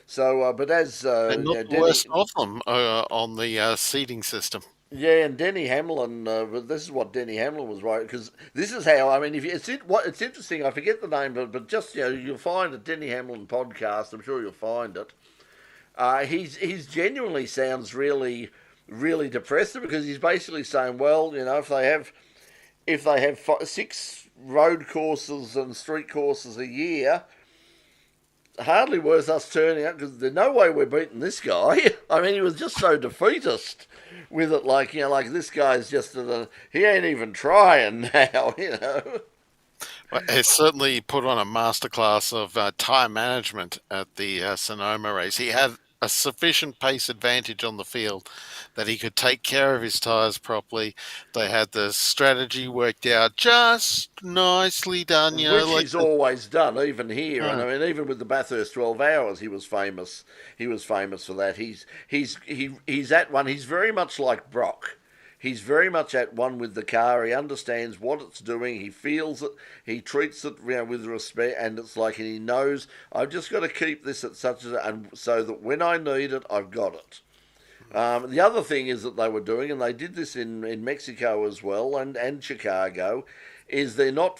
B: So, but as
E: and not the worst of them on the seating system.
B: Yeah, and Denny Hamlin. But this is what Denny Hamlin was right, because this is how. I mean, it's interesting. I forget the name, but just you'll find a Denny Hamlin podcast. I'm sure you'll find it. He's genuinely sounds really, really depressed, because he's basically saying, well, if they have 6 road courses and street courses a year, hardly worth us turning up, because there's no way we're beating this guy. I mean, he was just so defeatist with it, like this guy's just he ain't even trying now,
E: Well, he certainly put on a masterclass of tyre management at the Sonoma race. He had a sufficient pace advantage on the field that he could take care of his tyres properly. They had the strategy worked out just nicely done,
B: which he's always done, even here. And I mean, even with the Bathurst 12 Hours, he was famous. He was famous for that. He's at one. He's very much like Brock. He's very much at one with the car. He understands what it's doing. He feels it. He treats it with respect, and it's like, and he knows, I've just got to keep this at and so that when I need it, I've got it. The other thing is that they were doing, and they did this in Mexico as well, and Chicago, is they're not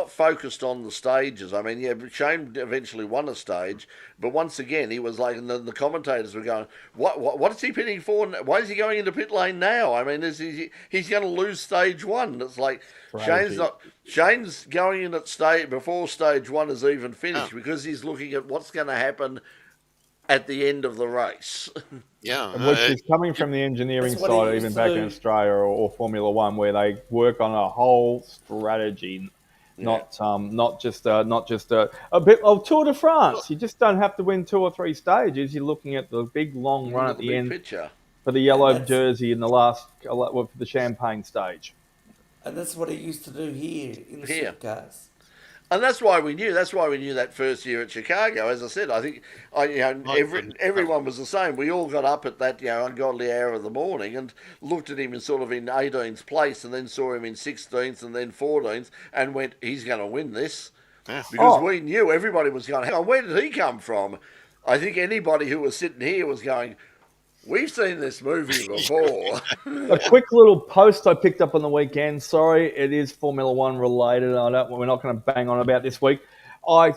B: focused on the stages. I mean, Shane eventually won a stage, but once again, he was like, and the commentators were going, what is he pitting for? Why is he going into pit lane now? I mean, he's going to lose stage 1. It's like, Shane's going in at before stage 1 is even finished, because he's looking at what's going to happen at the end of the race.
C: Yeah, which is coming from the engineering side, even back in Australia or Formula One, where they work on a whole strategy. Not just a bit of Tour de France. You just don't have to win 2 or 3 stages. You're looking at the big long run at the end
B: picture
C: for the yellow jersey in the last for the champagne stage.
D: And that's what he used to do here in the supercars.
B: And that's why we knew. That's why we knew that first year at Chicago. As I said, I think everyone was the same. We all got up at that ungodly hour of the morning and looked at him in 18th place, and then saw him in 16th and then 14th, and went, "He's going to win this," because we knew everybody was going, "Hang on, where did he come from?" I think anybody who was sitting here was going, "We've seen this movie before."
C: A quick little post I picked up on the weekend. Sorry, it is Formula One related. We're not going to bang on about this week. I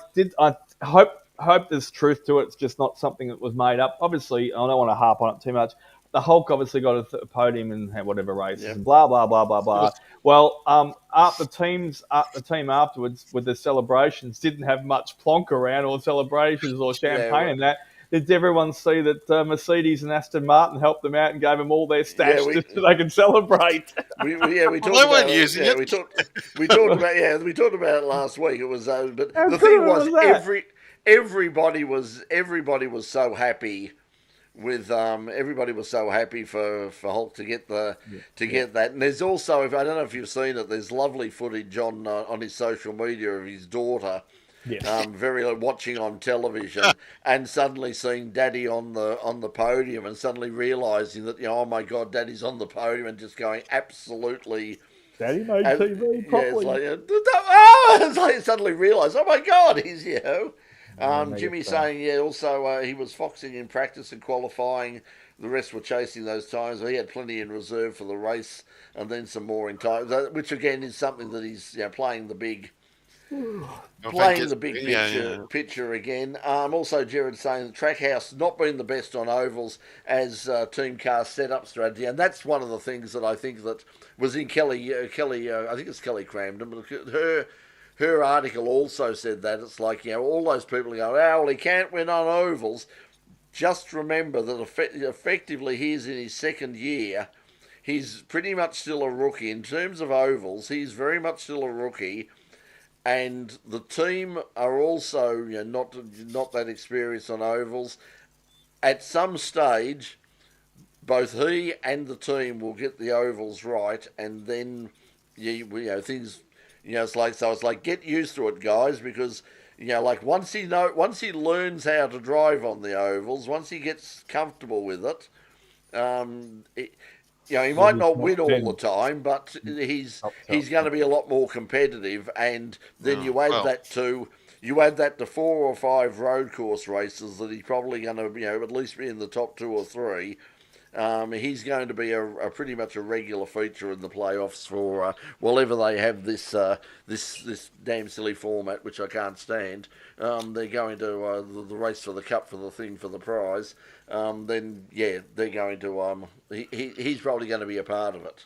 C: hope there's truth to it. It's just not something that was made up. Obviously, I don't want to harp on it too much. The Hulk obviously got a podium in whatever races, and blah blah blah blah blah. Well, the team afterwards with the celebrations didn't have much plonk around or celebrations or champagne and that. did everyone see that Mercedes and Aston Martin helped them out and gave them all their stash
B: Yeah,
C: so they can celebrate?
B: we
E: Well,
B: talked
E: they
B: about
E: weren't
B: it.
E: using
B: Yeah,
E: it.
B: we talked about it last week. It was, but
C: How
B: the
C: good
B: thing was,
C: was that?
B: everybody was so happy with everybody was so happy for Hulk to get get that. And there's also, if I don't know if you've seen it, there's lovely footage on his social media of his daughter.
C: Yes.
B: Very watching on television and suddenly seeing Daddy on the podium and suddenly realising that, oh my God, Daddy's on the podium, and just going absolutely.
C: Daddy made TV properly.
B: It's like suddenly realised, oh my God, he's Jimmy saying also he was foxing in practice and qualifying. The rest were chasing those times. He had plenty in reserve for the race, and then some more in time, which again is something that he's playing the big. Playing the big picture again. Also, Jared saying the Trackhouse not been the best on ovals as team car setup strategy, and that's one of the things that I think that was in Kelly. I think it's Kelly Cramden, but her article also said that it's like all those people go, oh well, he can't win on ovals. Just remember that effectively he's in his second year. He's pretty much still a rookie in terms of ovals. He's very much still a rookie. And the team are also not that experienced on ovals. At some stage, both he and the team will get the ovals right, and then things it's like get used to it, guys, because like once he learns how to drive on the ovals, once he gets comfortable with it, he might not win all the time, but he's going to be a lot more competitive. And then you add that to 4 or 5 road course races that he's probably going to at least be in the top 2 or 3. He's going to be a pretty much a regular feature in the playoffs for whenever they have this damn silly format, which I can't stand. They're going to the race for the cup for the prize. Then they're going to he's probably going to be a part of it.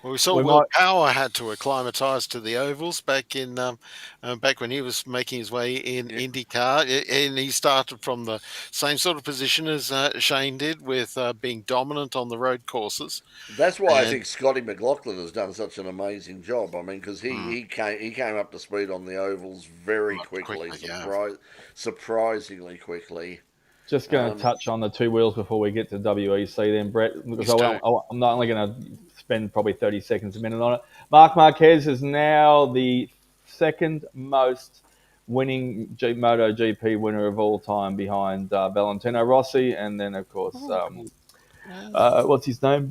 E: Well, we saw Will Power had to acclimatise to the ovals back in back when he was making his way in IndyCar, and he started from the same sort of position as Shane did, with being dominant on the road courses.
B: That's why I think Scotty McLaughlin has done such an amazing job. I mean, because he came up to speed on the ovals very quickly, surprisingly quickly.
C: Just going to touch on the 2 wheels before we get to WEC then, Brett, because I'm not only going to spend probably 30 seconds a minute on it. Marc Márquez is now the second most winning MotoGP winner of all time, behind Valentino Rossi, and then, of course, what's his name?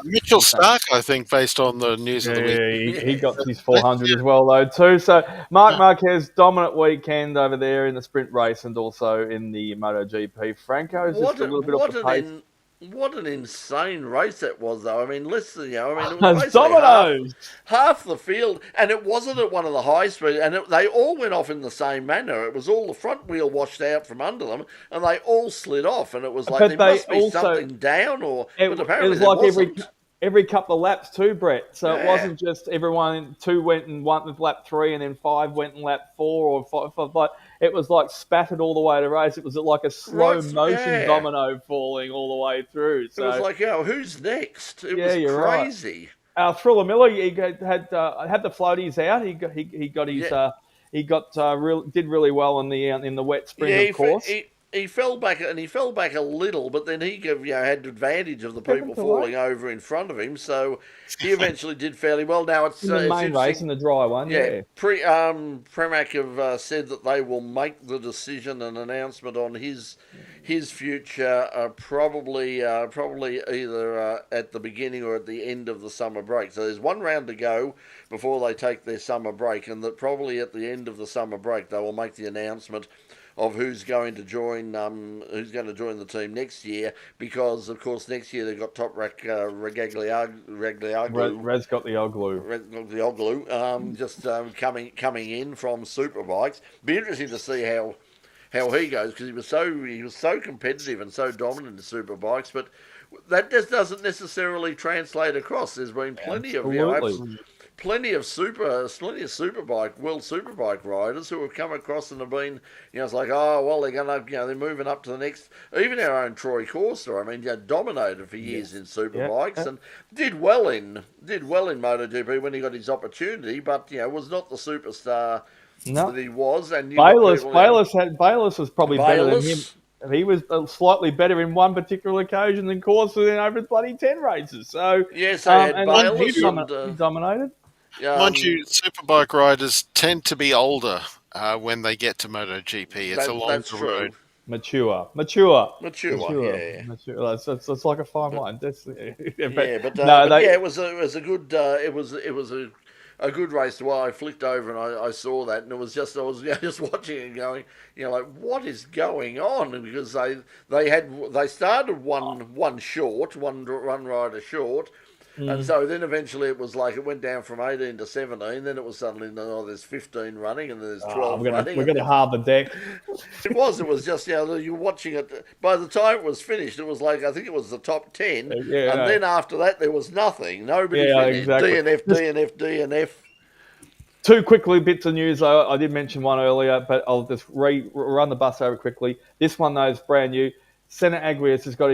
E: Mitchell Stark, I think, based on the news of the week.
C: He got his 400 as well, though, too. So Marc Márquez, dominant weekend over there in the sprint race and also in the MotoGP. Franco's just a little bit off the pace.
B: What an insane race that was, though. I mean, listen, it was
C: dominoes.
B: Half the field, and it wasn't at one of the high speed, and they all went off in the same manner. It was all the front wheel washed out from under them, and they all slid off, and it was like there must be something down, but apparently it was like
C: every couple of laps too, Brett. So it wasn't just everyone 2 went and 1 lap 3, and then 5 went in lap 4 or 5. It was like spattered all the way to race. It was like a slow motion domino falling all the way through. So
B: it was like, who's next? It was crazy.
C: Right. Thriller Miller, he had the floaties out. Did really well in the wet sprint, of course.
B: He fell back a little, but then he had advantage of the people falling over in front of him, so he eventually did fairly well. Now it's
C: in the main race, in the dry one.
B: Premack have said that they will make the decision and announcement on his future probably either at the beginning or at the end of the summer break. So there's 1 round to go before they take their summer break, and that probably at the end of the summer break they will make the announcement of who's going to join the team next year, because of course next year they've got Toprak Raglioglu.
C: Res got the Oglu.
B: Just coming in from Superbikes. Be interesting to see how he goes, because he was so competitive and so dominant in Superbikes, but that just doesn't necessarily translate across. There's been plenty of plenty of superbike world superbike riders who have come across and have been, it's like, oh well, they're gonna, they're moving up to the next. Even our own Troy Corser, I mean, dominated for years in superbikes and did well in MotoGP when he got his opportunity, but was not the superstar that he was. And
C: Bayless was probably better than him. He was slightly better in one particular occasion than Corser in over bloody 10 races. So
B: yes, and
C: he dominated.
E: Mind you, superbike riders tend to be older when they get to MotoGP. It's a longer road.
C: Mature.
B: Yeah.
C: Mature. It's like a fine wine.
B: It was a good race. Well, I flicked over and I saw that, and it was just I was just watching it and going, like, what is going on? Because they started one rider short. And so then eventually it was like it went down from 18 to 17. Then it was suddenly, there's 15 running and then there's 12 running.
C: We're going to halve the deck.
B: It was just, you're watching it. By the time it was finished, it was like, I think it was the top 10. Then after that, there was nothing. Nobody finished.
C: Exactly.
B: DNF.
C: Two quickly bits of news. I did mention one earlier, but I'll just run the bus over quickly. This one, though, is brand new. Senna Agrias has got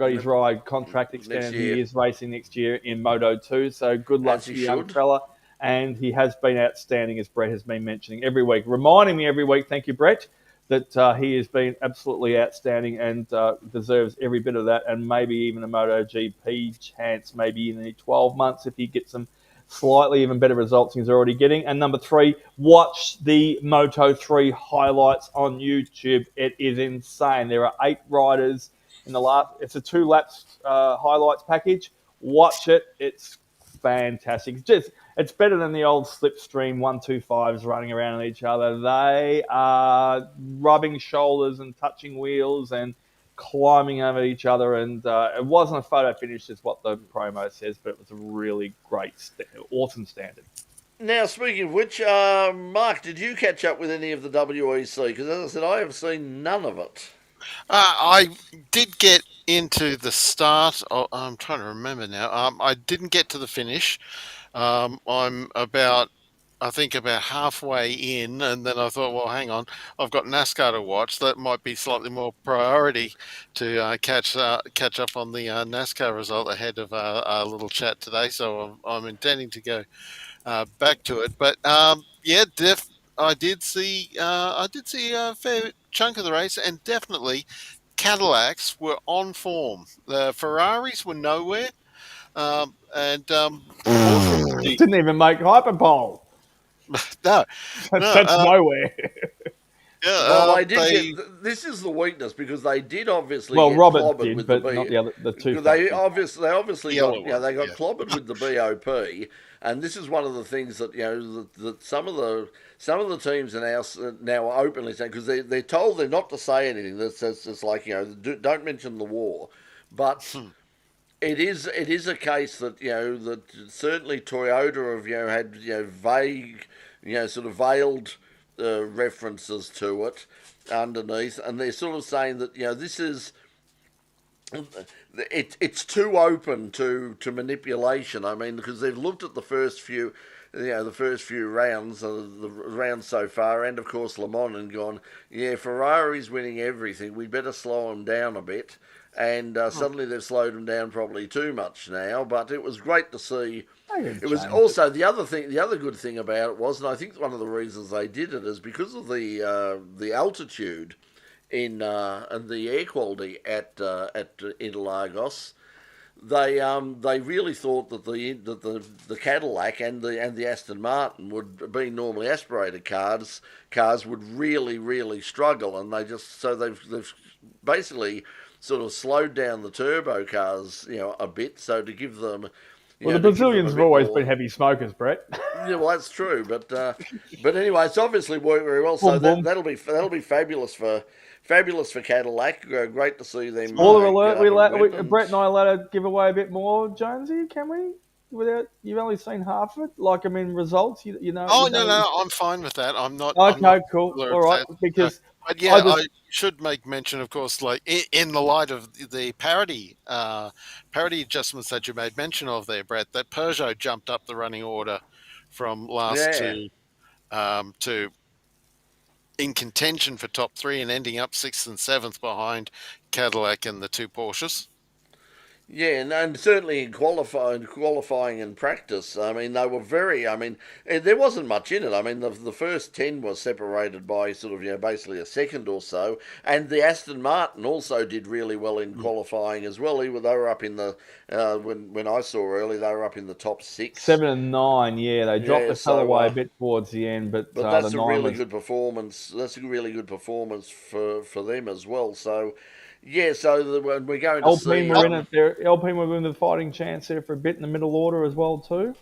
C: his ride contract extended. He is racing next year in Moto 2, so good luck to the young fella. And he has been outstanding, as Brett has been mentioning every week, reminding me every week, thank you, Brett, that he has been absolutely outstanding and deserves every bit of that, and maybe even a MotoGP chance, maybe in the 12 months if he gets some slightly even better results he's already getting. And number 3, watch the Moto 3 highlights on YouTube. It is insane. There are 8 riders in the last. It's a 2 laps highlights package. Watch it. It's fantastic. It's better than the old slipstream 125s running around each other. They are rubbing shoulders and touching wheels and climbing over each other. And it wasn't a photo finish, is what the promo says, but it was a really great, awesome standard.
B: Now, speaking of which, Mark, did you catch up with any of the WEC? Because as I said, I have seen none of it.
E: I did get into the start. I'm trying to remember now. I didn't get to the finish. I'm about halfway in, and then I thought, well, hang on, I've got NASCAR to watch. That might be slightly more priority to catch up on the NASCAR result ahead of our little chat today. So I'm intending to go back to it. But I did see a fair chunk of the race, and definitely Cadillacs were on form. The Ferraris were nowhere, and
C: didn't even make hyperpole.
E: No,
C: that's nowhere.
B: Well, this is the weakness, because they did obviously.
C: Well,
B: get
C: Robert
B: clobbered
C: did,
B: with
C: but
B: the
C: not the two.
B: They obviously got clobbered with the BOP, and this is one of the things that that some of the teams are now openly saying, because they're told they're not to say anything. That's just like don't mention the war, but. It is a case that that certainly Toyota have had vague sort of veiled references to it underneath, and they're sort of saying that this is it's too open to manipulation. I mean, because they've looked at the first few rounds, the rounds so far, and of course Le Mans, and gone, Ferrari's winning everything. We better slow them down a bit. And suddenly they've slowed them down probably too much now. But it was great to see. It was also the other good thing about it was, and I think one of the reasons they did it is because of the altitude and the air quality at Interlagos. They really thought that the Cadillac and the Aston Martin would, being normally aspirated cars would really struggle, and they've basically sort of slowed down the turbo cars, a bit, so to give them.
C: The Brazilians have always been heavy smokers, Brett.
B: Yeah, well, that's true, but anyway, it's obviously worked very well. So that'll be fabulous for Cadillac. Great to see them.
C: Spoiler alert! Brett and I allowed to give away a bit more, Jonesy. Can we? Without you've only seen half of it, results.
E: Oh no, I'm fine with that. I'm not.
C: Okay,
E: I'm not
C: cool. All right, because
E: But yeah, I should make mention, of course, like in the light of the parity adjustments that you made mention of there, Brett, that Peugeot jumped up the running order from last
B: Yeah.
E: to in contention for top three and ending up sixth and seventh behind Cadillac and the two Porsches.
B: Yeah, and certainly in qualifying and practice, I mean, they were very. I mean, there wasn't much in it. I mean, the first 10 was separated by sort of basically a second or so, and the Aston Martin also did really well in qualifying as well. They were up in the when I saw early, they were up in the top 6,
C: 7 and 9. Yeah, they dropped the fell away a bit towards the end, but
B: that's
C: the
B: a really
C: was...
B: good performance. That's a really good performance for them as well. So. Yeah, so when we're going to
C: Alpine
B: see...
C: were in it there. Alpine were in the fighting chance there for a bit in the middle order as well too.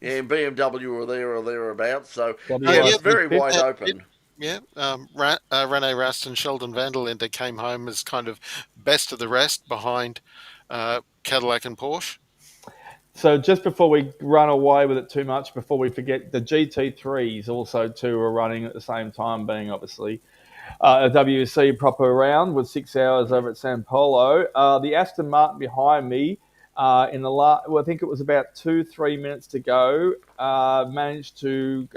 B: Yeah, and BMW were there or thereabouts, so
C: it's
B: very wide open.
E: Yeah, Rene Rast and Sheldon van der Linde came home as kind of best of the rest behind Cadillac and Porsche.
C: So just before we run away with it too much, before we forget, the GT3s also too are running at the same time, being obviously a WC proper round with 6 hours over at San Polo. The Aston Martin behind me in the last, well, I think it was about 2-3 minutes to go, managed to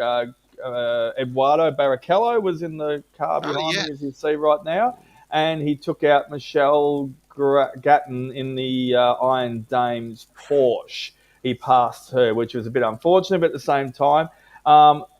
C: Eduardo Barrichello was in the car behind me, as you see right now, and he took out Michelle Gatton in the Iron Dames Porsche. He passed her, which was a bit unfortunate, but at the same time,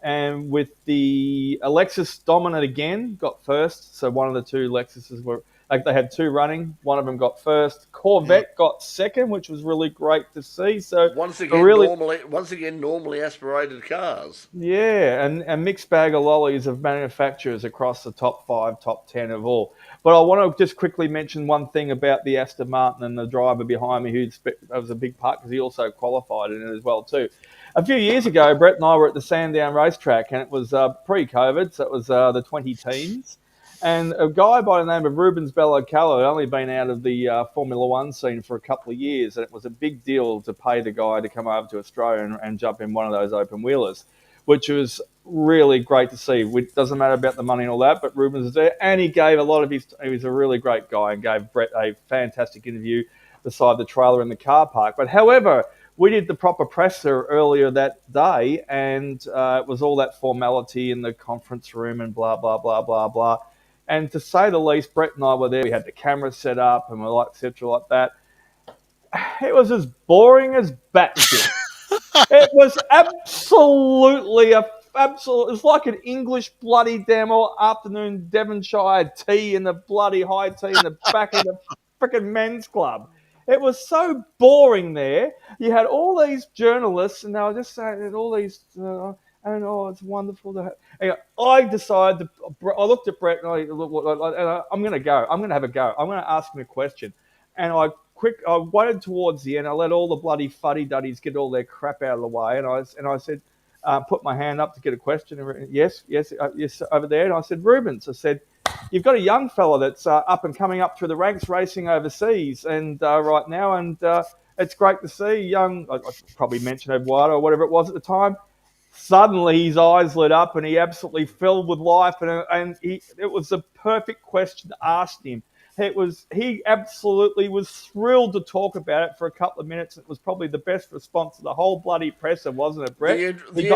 C: and with the Lexus dominant again, got first. So one of the two Lexuses were, like, they had 2 running. One of them got first. Corvette got second, which was really great to see. So
B: once again, normally aspirated cars.
C: Yeah, and mixed bag of lollies of manufacturers across the top 5, top 10 of all. But I want to just quickly mention one thing about the Aston Martin and the driver behind me, who was a big part because he also qualified in it as well too. A few years ago, Brett and I were at the Sandown racetrack, and it was pre-COVID, so it was the 2010s. And a guy by the name of Rubens Barrichello had only been out of the Formula One scene for a couple of years, and it was a big deal to pay the guy to come over to Australia and jump in one of those open wheelers, which was really great to see. It doesn't matter about the money and all that, but Rubens is there, and he gave a lot of his. He was a really great guy and gave Brett a fantastic interview beside the trailer in the car park. But however, we did the proper presser earlier that day, and it was all that formality in the conference room and blah, blah, blah, blah, blah. And to say the least, Brett and I were there. We had the camera set up and we're like, etc. like that. It was as boring as batshit. It was absolutely it was like an English bloody damn afternoon Devonshire tea in the bloody high tea in the back of the freaking men's club. It was so boring there. You had all these journalists, and they were just saying all these, and it's wonderful to have. Anyway, I decided, I looked at Brett, and I'm going to go. I'm going to have a go. I'm going to ask him a question. And I waited towards the end. I let all the bloody fuddy-duddies get all their crap out of the way. And I said, put my hand up to get a question. Yes, over there. And I said, Rubens, I said, you've got a young fella that's up and coming up through the ranks racing overseas and right now, and it's great to see young, I probably mentioned Eduardo or whatever it was at the time. Suddenly his eyes lit up and he absolutely filled with life, and it was the perfect question asked him. He absolutely was thrilled to talk about it for a couple of minutes. It was probably the best response of the whole bloody presser, wasn't it, Brett?
B: The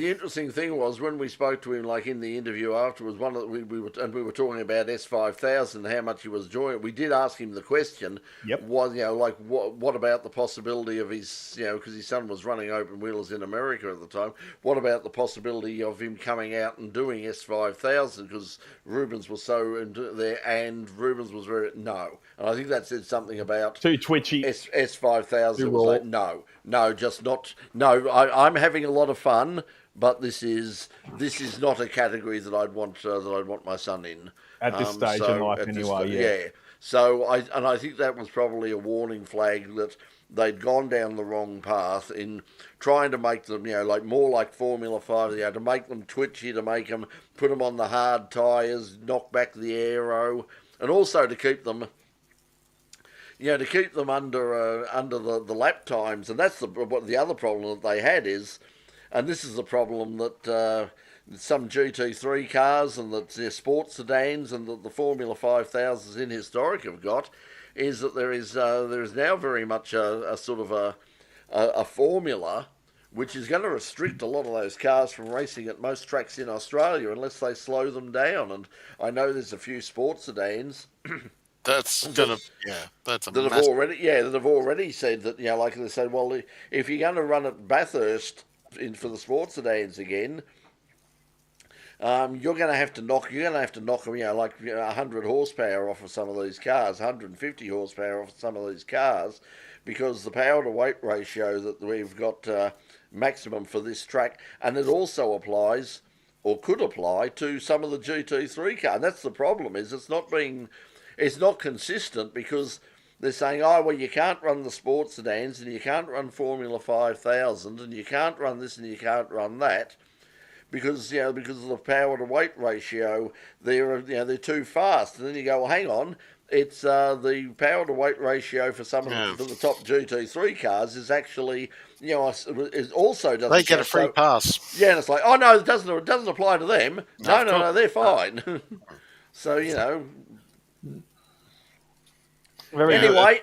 B: interesting thing was when we spoke to him, like in the interview afterwards, we were talking about S5000, how much he was enjoying it. We did ask him the question.
C: Yep.
B: Was what about the possibility of his because his son was running open wheelers in America at the time. What about the possibility of him coming out and doing S5000 because Rubens was so into there and Rubens was very no, and I think that said something about
C: too twitchy.
B: S5000 was like no, just not. No, I'm having a lot of fun, but this is not a category that I'd want my son in
C: at this stage in life anyway.
B: Yeah. So I think that was probably a warning flag that they'd gone down the wrong path in trying to make them, like more like Formula 5, to make them twitchy, to make them put them on the hard tyres, knock back the aero, and also to keep them, under the lap times. And that's the other problem that they had is, and this is the problem that some GT3 cars and the sports sedans and the Formula 5000s in historic have got, is that there is now very much a sort of a formula which is going to restrict a lot of those cars from racing at most tracks in Australia unless they slow them down. And I know there's a few sports sedans
E: That's gonna, yeah, that's a
B: that have
E: massive.
B: already said that, like they said, well, if you're going to run at Bathurst for the sports sedans again, you're going to have to knock 100 horsepower off of some of these cars, 150 horsepower off of some of these cars, because the power to weight ratio that we've got maximum for this track, and it also applies or could apply to some of the GT3 cars. And that's the problem, is it's not consistent, because they're saying, oh, well, you can't run the sports sedans and you can't run Formula 5000 and you can't run this and you can't run that because of the power to weight ratio. They're too fast. And then you go, well, hang on, it's the power to weight ratio for some of the top GT3 cars is actually, it also doesn't.
E: They get a free pass.
B: Yeah, and it's like, oh no, it doesn't apply to them. No, they're fine. So anyway.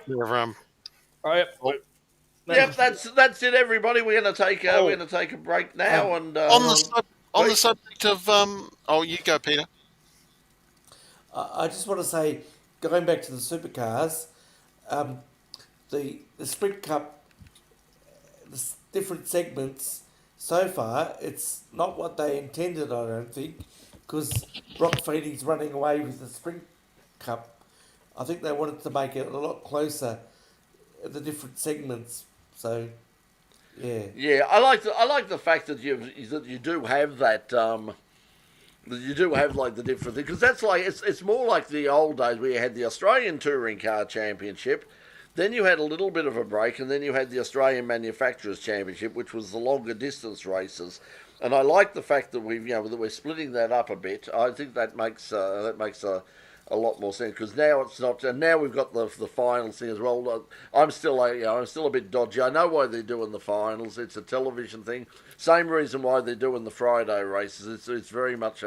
B: Yep, that's it, everybody. We're going to take a break now, and
E: on the subject of you go, Peter.
D: I just want to say, going back to the supercars, the Sprint Cup, the different segments so far, it's not what they intended, I don't think, because Brock Feeney's running away with the Sprint Cup. I think they wanted to make it a lot closer, the different segments. So, yeah.
B: Yeah, I like the fact that you do have that. That you do have like the different thing, because that's like it's more like the old days where you had the Australian Touring Car Championship, then you had a little bit of a break, and then you had the Australian Manufacturers Championship, which was the longer distance races. And I like the fact that we're splitting that up a bit. I think that makes a lot more sense, because now it's not, and now we've got the finals thing as well. I'm still a bit dodgy. I know why they're doing the finals. It's a television thing. Same reason why they're doing the Friday races. It's very much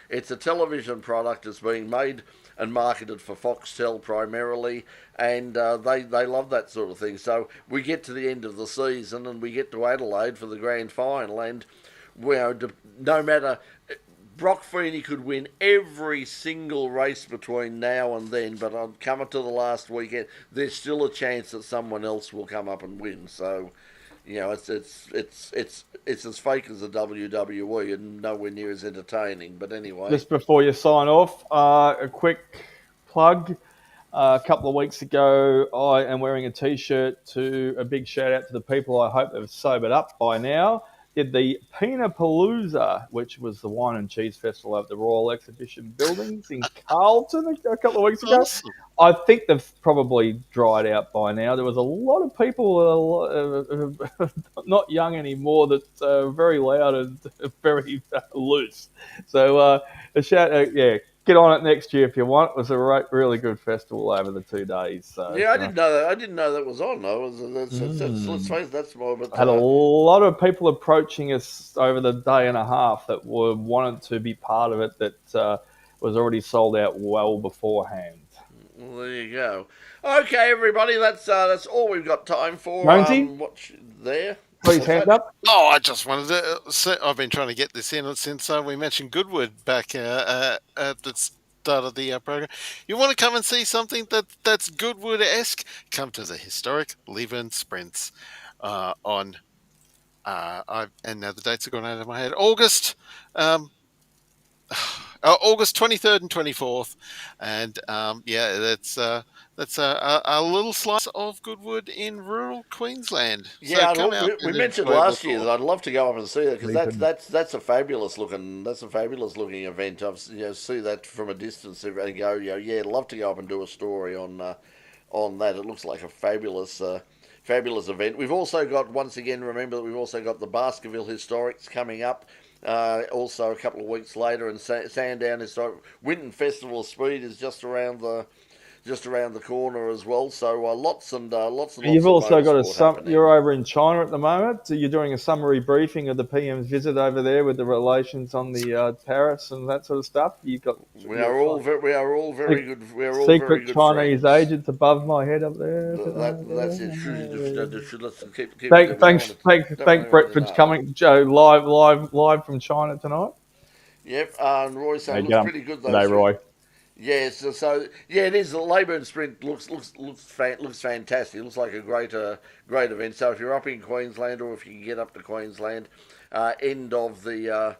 B: it's a television product. It's being made and marketed for Foxtel primarily, and they love that sort of thing. So we get to the end of the season and we get to Adelaide for the grand final, and no matter. Brock Feeney could win every single race between now and then, but on coming to the last weekend, there's still a chance that someone else will come up and win. So, it's as fake as the WWE and nowhere near as entertaining. But anyway,
C: just before you sign off, a quick plug. A couple of weeks ago, I am wearing a T-shirt to a big shout out to the people. I hope they've sobered up by now. Did the Pinapalooza, which was the wine and cheese festival at the Royal Exhibition Buildings in Carlton a couple of weeks ago. I think they've probably dried out by now. There was a lot of people, not young anymore, that very loud and very loose. So a shout out, get on it next year if you want. It was a really good festival over the 2 days. So,
B: yeah, I didn't know that. I didn't know that was on. Let's face it, that's more. But
C: I had a lot of people approaching us over the day and a half that wanted to be part of it. That was already sold out well beforehand.
B: Well, there you go. Okay, everybody, that's all we've got time for. Watch there.
C: Please hand up.
E: Oh, I just wanted to say, I've been trying to get this in since we mentioned Goodwood back at the start of the program. You want to come and see something that's Goodwood-esque? Come to the historic Leven Sprints on, and now the dates have gone out of my head, August 23rd and 24th, and that's a little slice of Goodwood in rural Queensland.
B: Yeah, so we mentioned last year that I'd love to go up and see that, because that's a fabulous looking event. I've see that from a distance and go, I'd love to go up and do a story on that. It looks like a fabulous event. We've also got, once again, remember that we've also got the Baskerville Historics coming up. Also a couple of weeks later, and Sandown Historic Winton Festival of Speed is just around the just around the corner as well. So lots and lots
C: You've
B: of
C: also got
B: motorsport happening.
C: you're over in China at the moment. So you're doing a summary briefing of the PM's visit over there with the relations on the Paris and that sort of stuff. You've got
B: We are all very good. We are all very
C: secret
B: good
C: Chinese
B: friends.
C: agents above my head up there.
B: That's it. Let's keep it.
C: Thank Brett for coming, Joe, live from China tonight.
B: Yep, and Roy saying looks pretty good though.
C: G'day, Roy.
B: Yes, so yeah, it is. The Leyburn Sprint looks fantastic. It looks like a great event. So if you're up in Queensland, or if you can get up to Queensland, end of the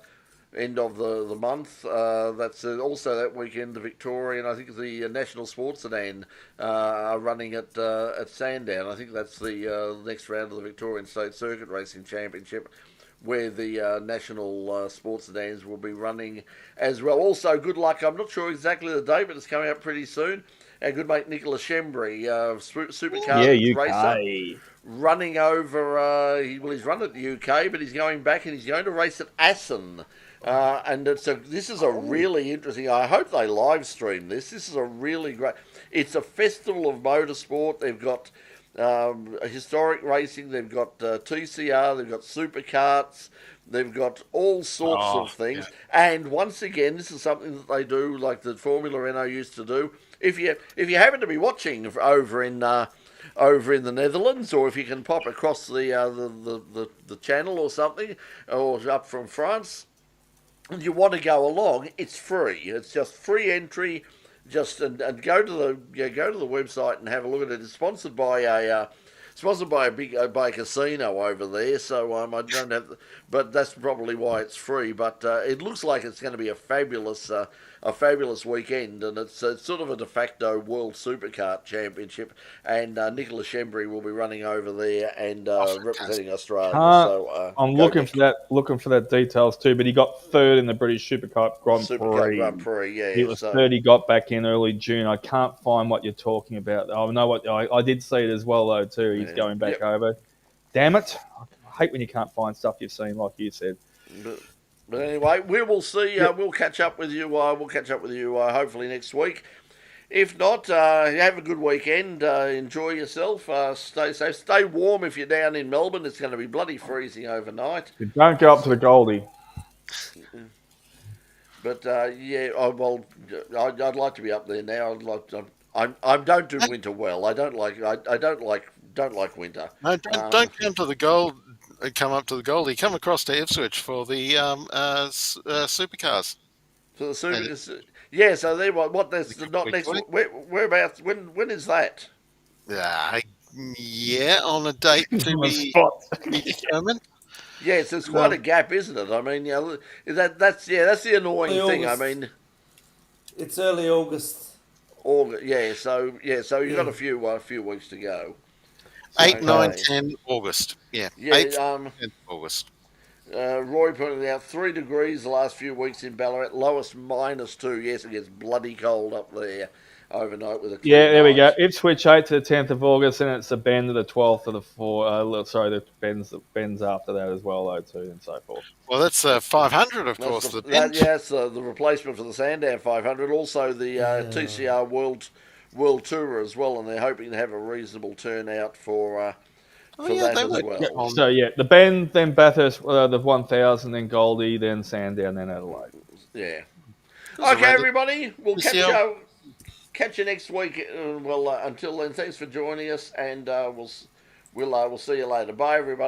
B: month. That's also that weekend. The Victorian, I think the National Sports Sedan are running at Sandown. I think that's the next round of the Victorian State Circuit Racing Championship, where the National Sports Sedans will be running as well. Also, good luck. I'm not sure exactly the date, but it's coming up pretty soon. Our good mate Nicola Shembry, Supercars racer, running over. He's run at the UK, but he's going back and he's going to race at Assen. And this is a really interesting. I hope they live stream this. This is a really great. It's a festival of motorsport. They've got historic racing. They've got TCR. They've got supercarts. They've got all sorts of things. Yeah. And once again, this is something that they do, like the Formula Renault used to do. If you happen to be watching over in the Netherlands, or if you can pop across the channel or something, or up from France, and you want to go along, it's free. It's just free entry. And go to the website and have a look at it. It's sponsored by a casino over there. So I don't have, but that's probably why it's free. But it looks like it's going to be a fabulous weekend, and it's sort of a de facto World Supercar Championship. And Nicola Shembry will be running over there and representing Australia.
C: I'm looking for that details too. But he got third in the British Supercar Grand Prix.
B: Yeah.
C: He was third. He got back in early June. I can't find what you're talking about. I know what I did see it as well though too. He's going back over. Damn it! I hate when you can't find stuff you've seen, like you said.
B: But anyway, we will see. We'll catch up with you. Hopefully next week. If not, have a good weekend. Enjoy yourself. Stay safe. Stay warm if you're down in Melbourne. It's going to be bloody freezing overnight.
C: Don't go up to the Goldie.
B: But I'd like to be up there now. I don't do winter well. I don't like winter.
E: No, don't come to the Gold. Come up to the Goldie. Come across to Ipswich for the supercars.
B: For the supercars. Yeah. So they what? That's not next. Whereabouts? When is that?
E: Yeah, on a date to be determined.
B: Yeah, so it's quite a gap, isn't it? I mean, that's the annoying thing. I mean,
D: it's early August.
B: So you've got a few weeks to go.
E: 8, 9, 10 August. Yeah. 8, 10 August.
B: Roy pointed out 3 degrees the last few weeks in Ballarat, lowest -2. Yes, it gets bloody cold up there overnight with a
C: there we go. Ipswich 8 to the 10th of August, and it's the Bend to the 12th of the 4. The Bends after that as well, though, too, and so forth.
E: Well, that's 500, of course. The Bend.
B: That's the replacement for the Sandown 500. Also the TCR World Tour as well, and they're hoping to have a reasonable turnout for that as well.
C: So the Bend, then Bathurst, the 1000, then Goldie, then Sandown, then Adelaide.
B: Yeah. Okay, everybody, we'll catch you next week. Until then, thanks for joining us, and we'll see you later. Bye, everybody.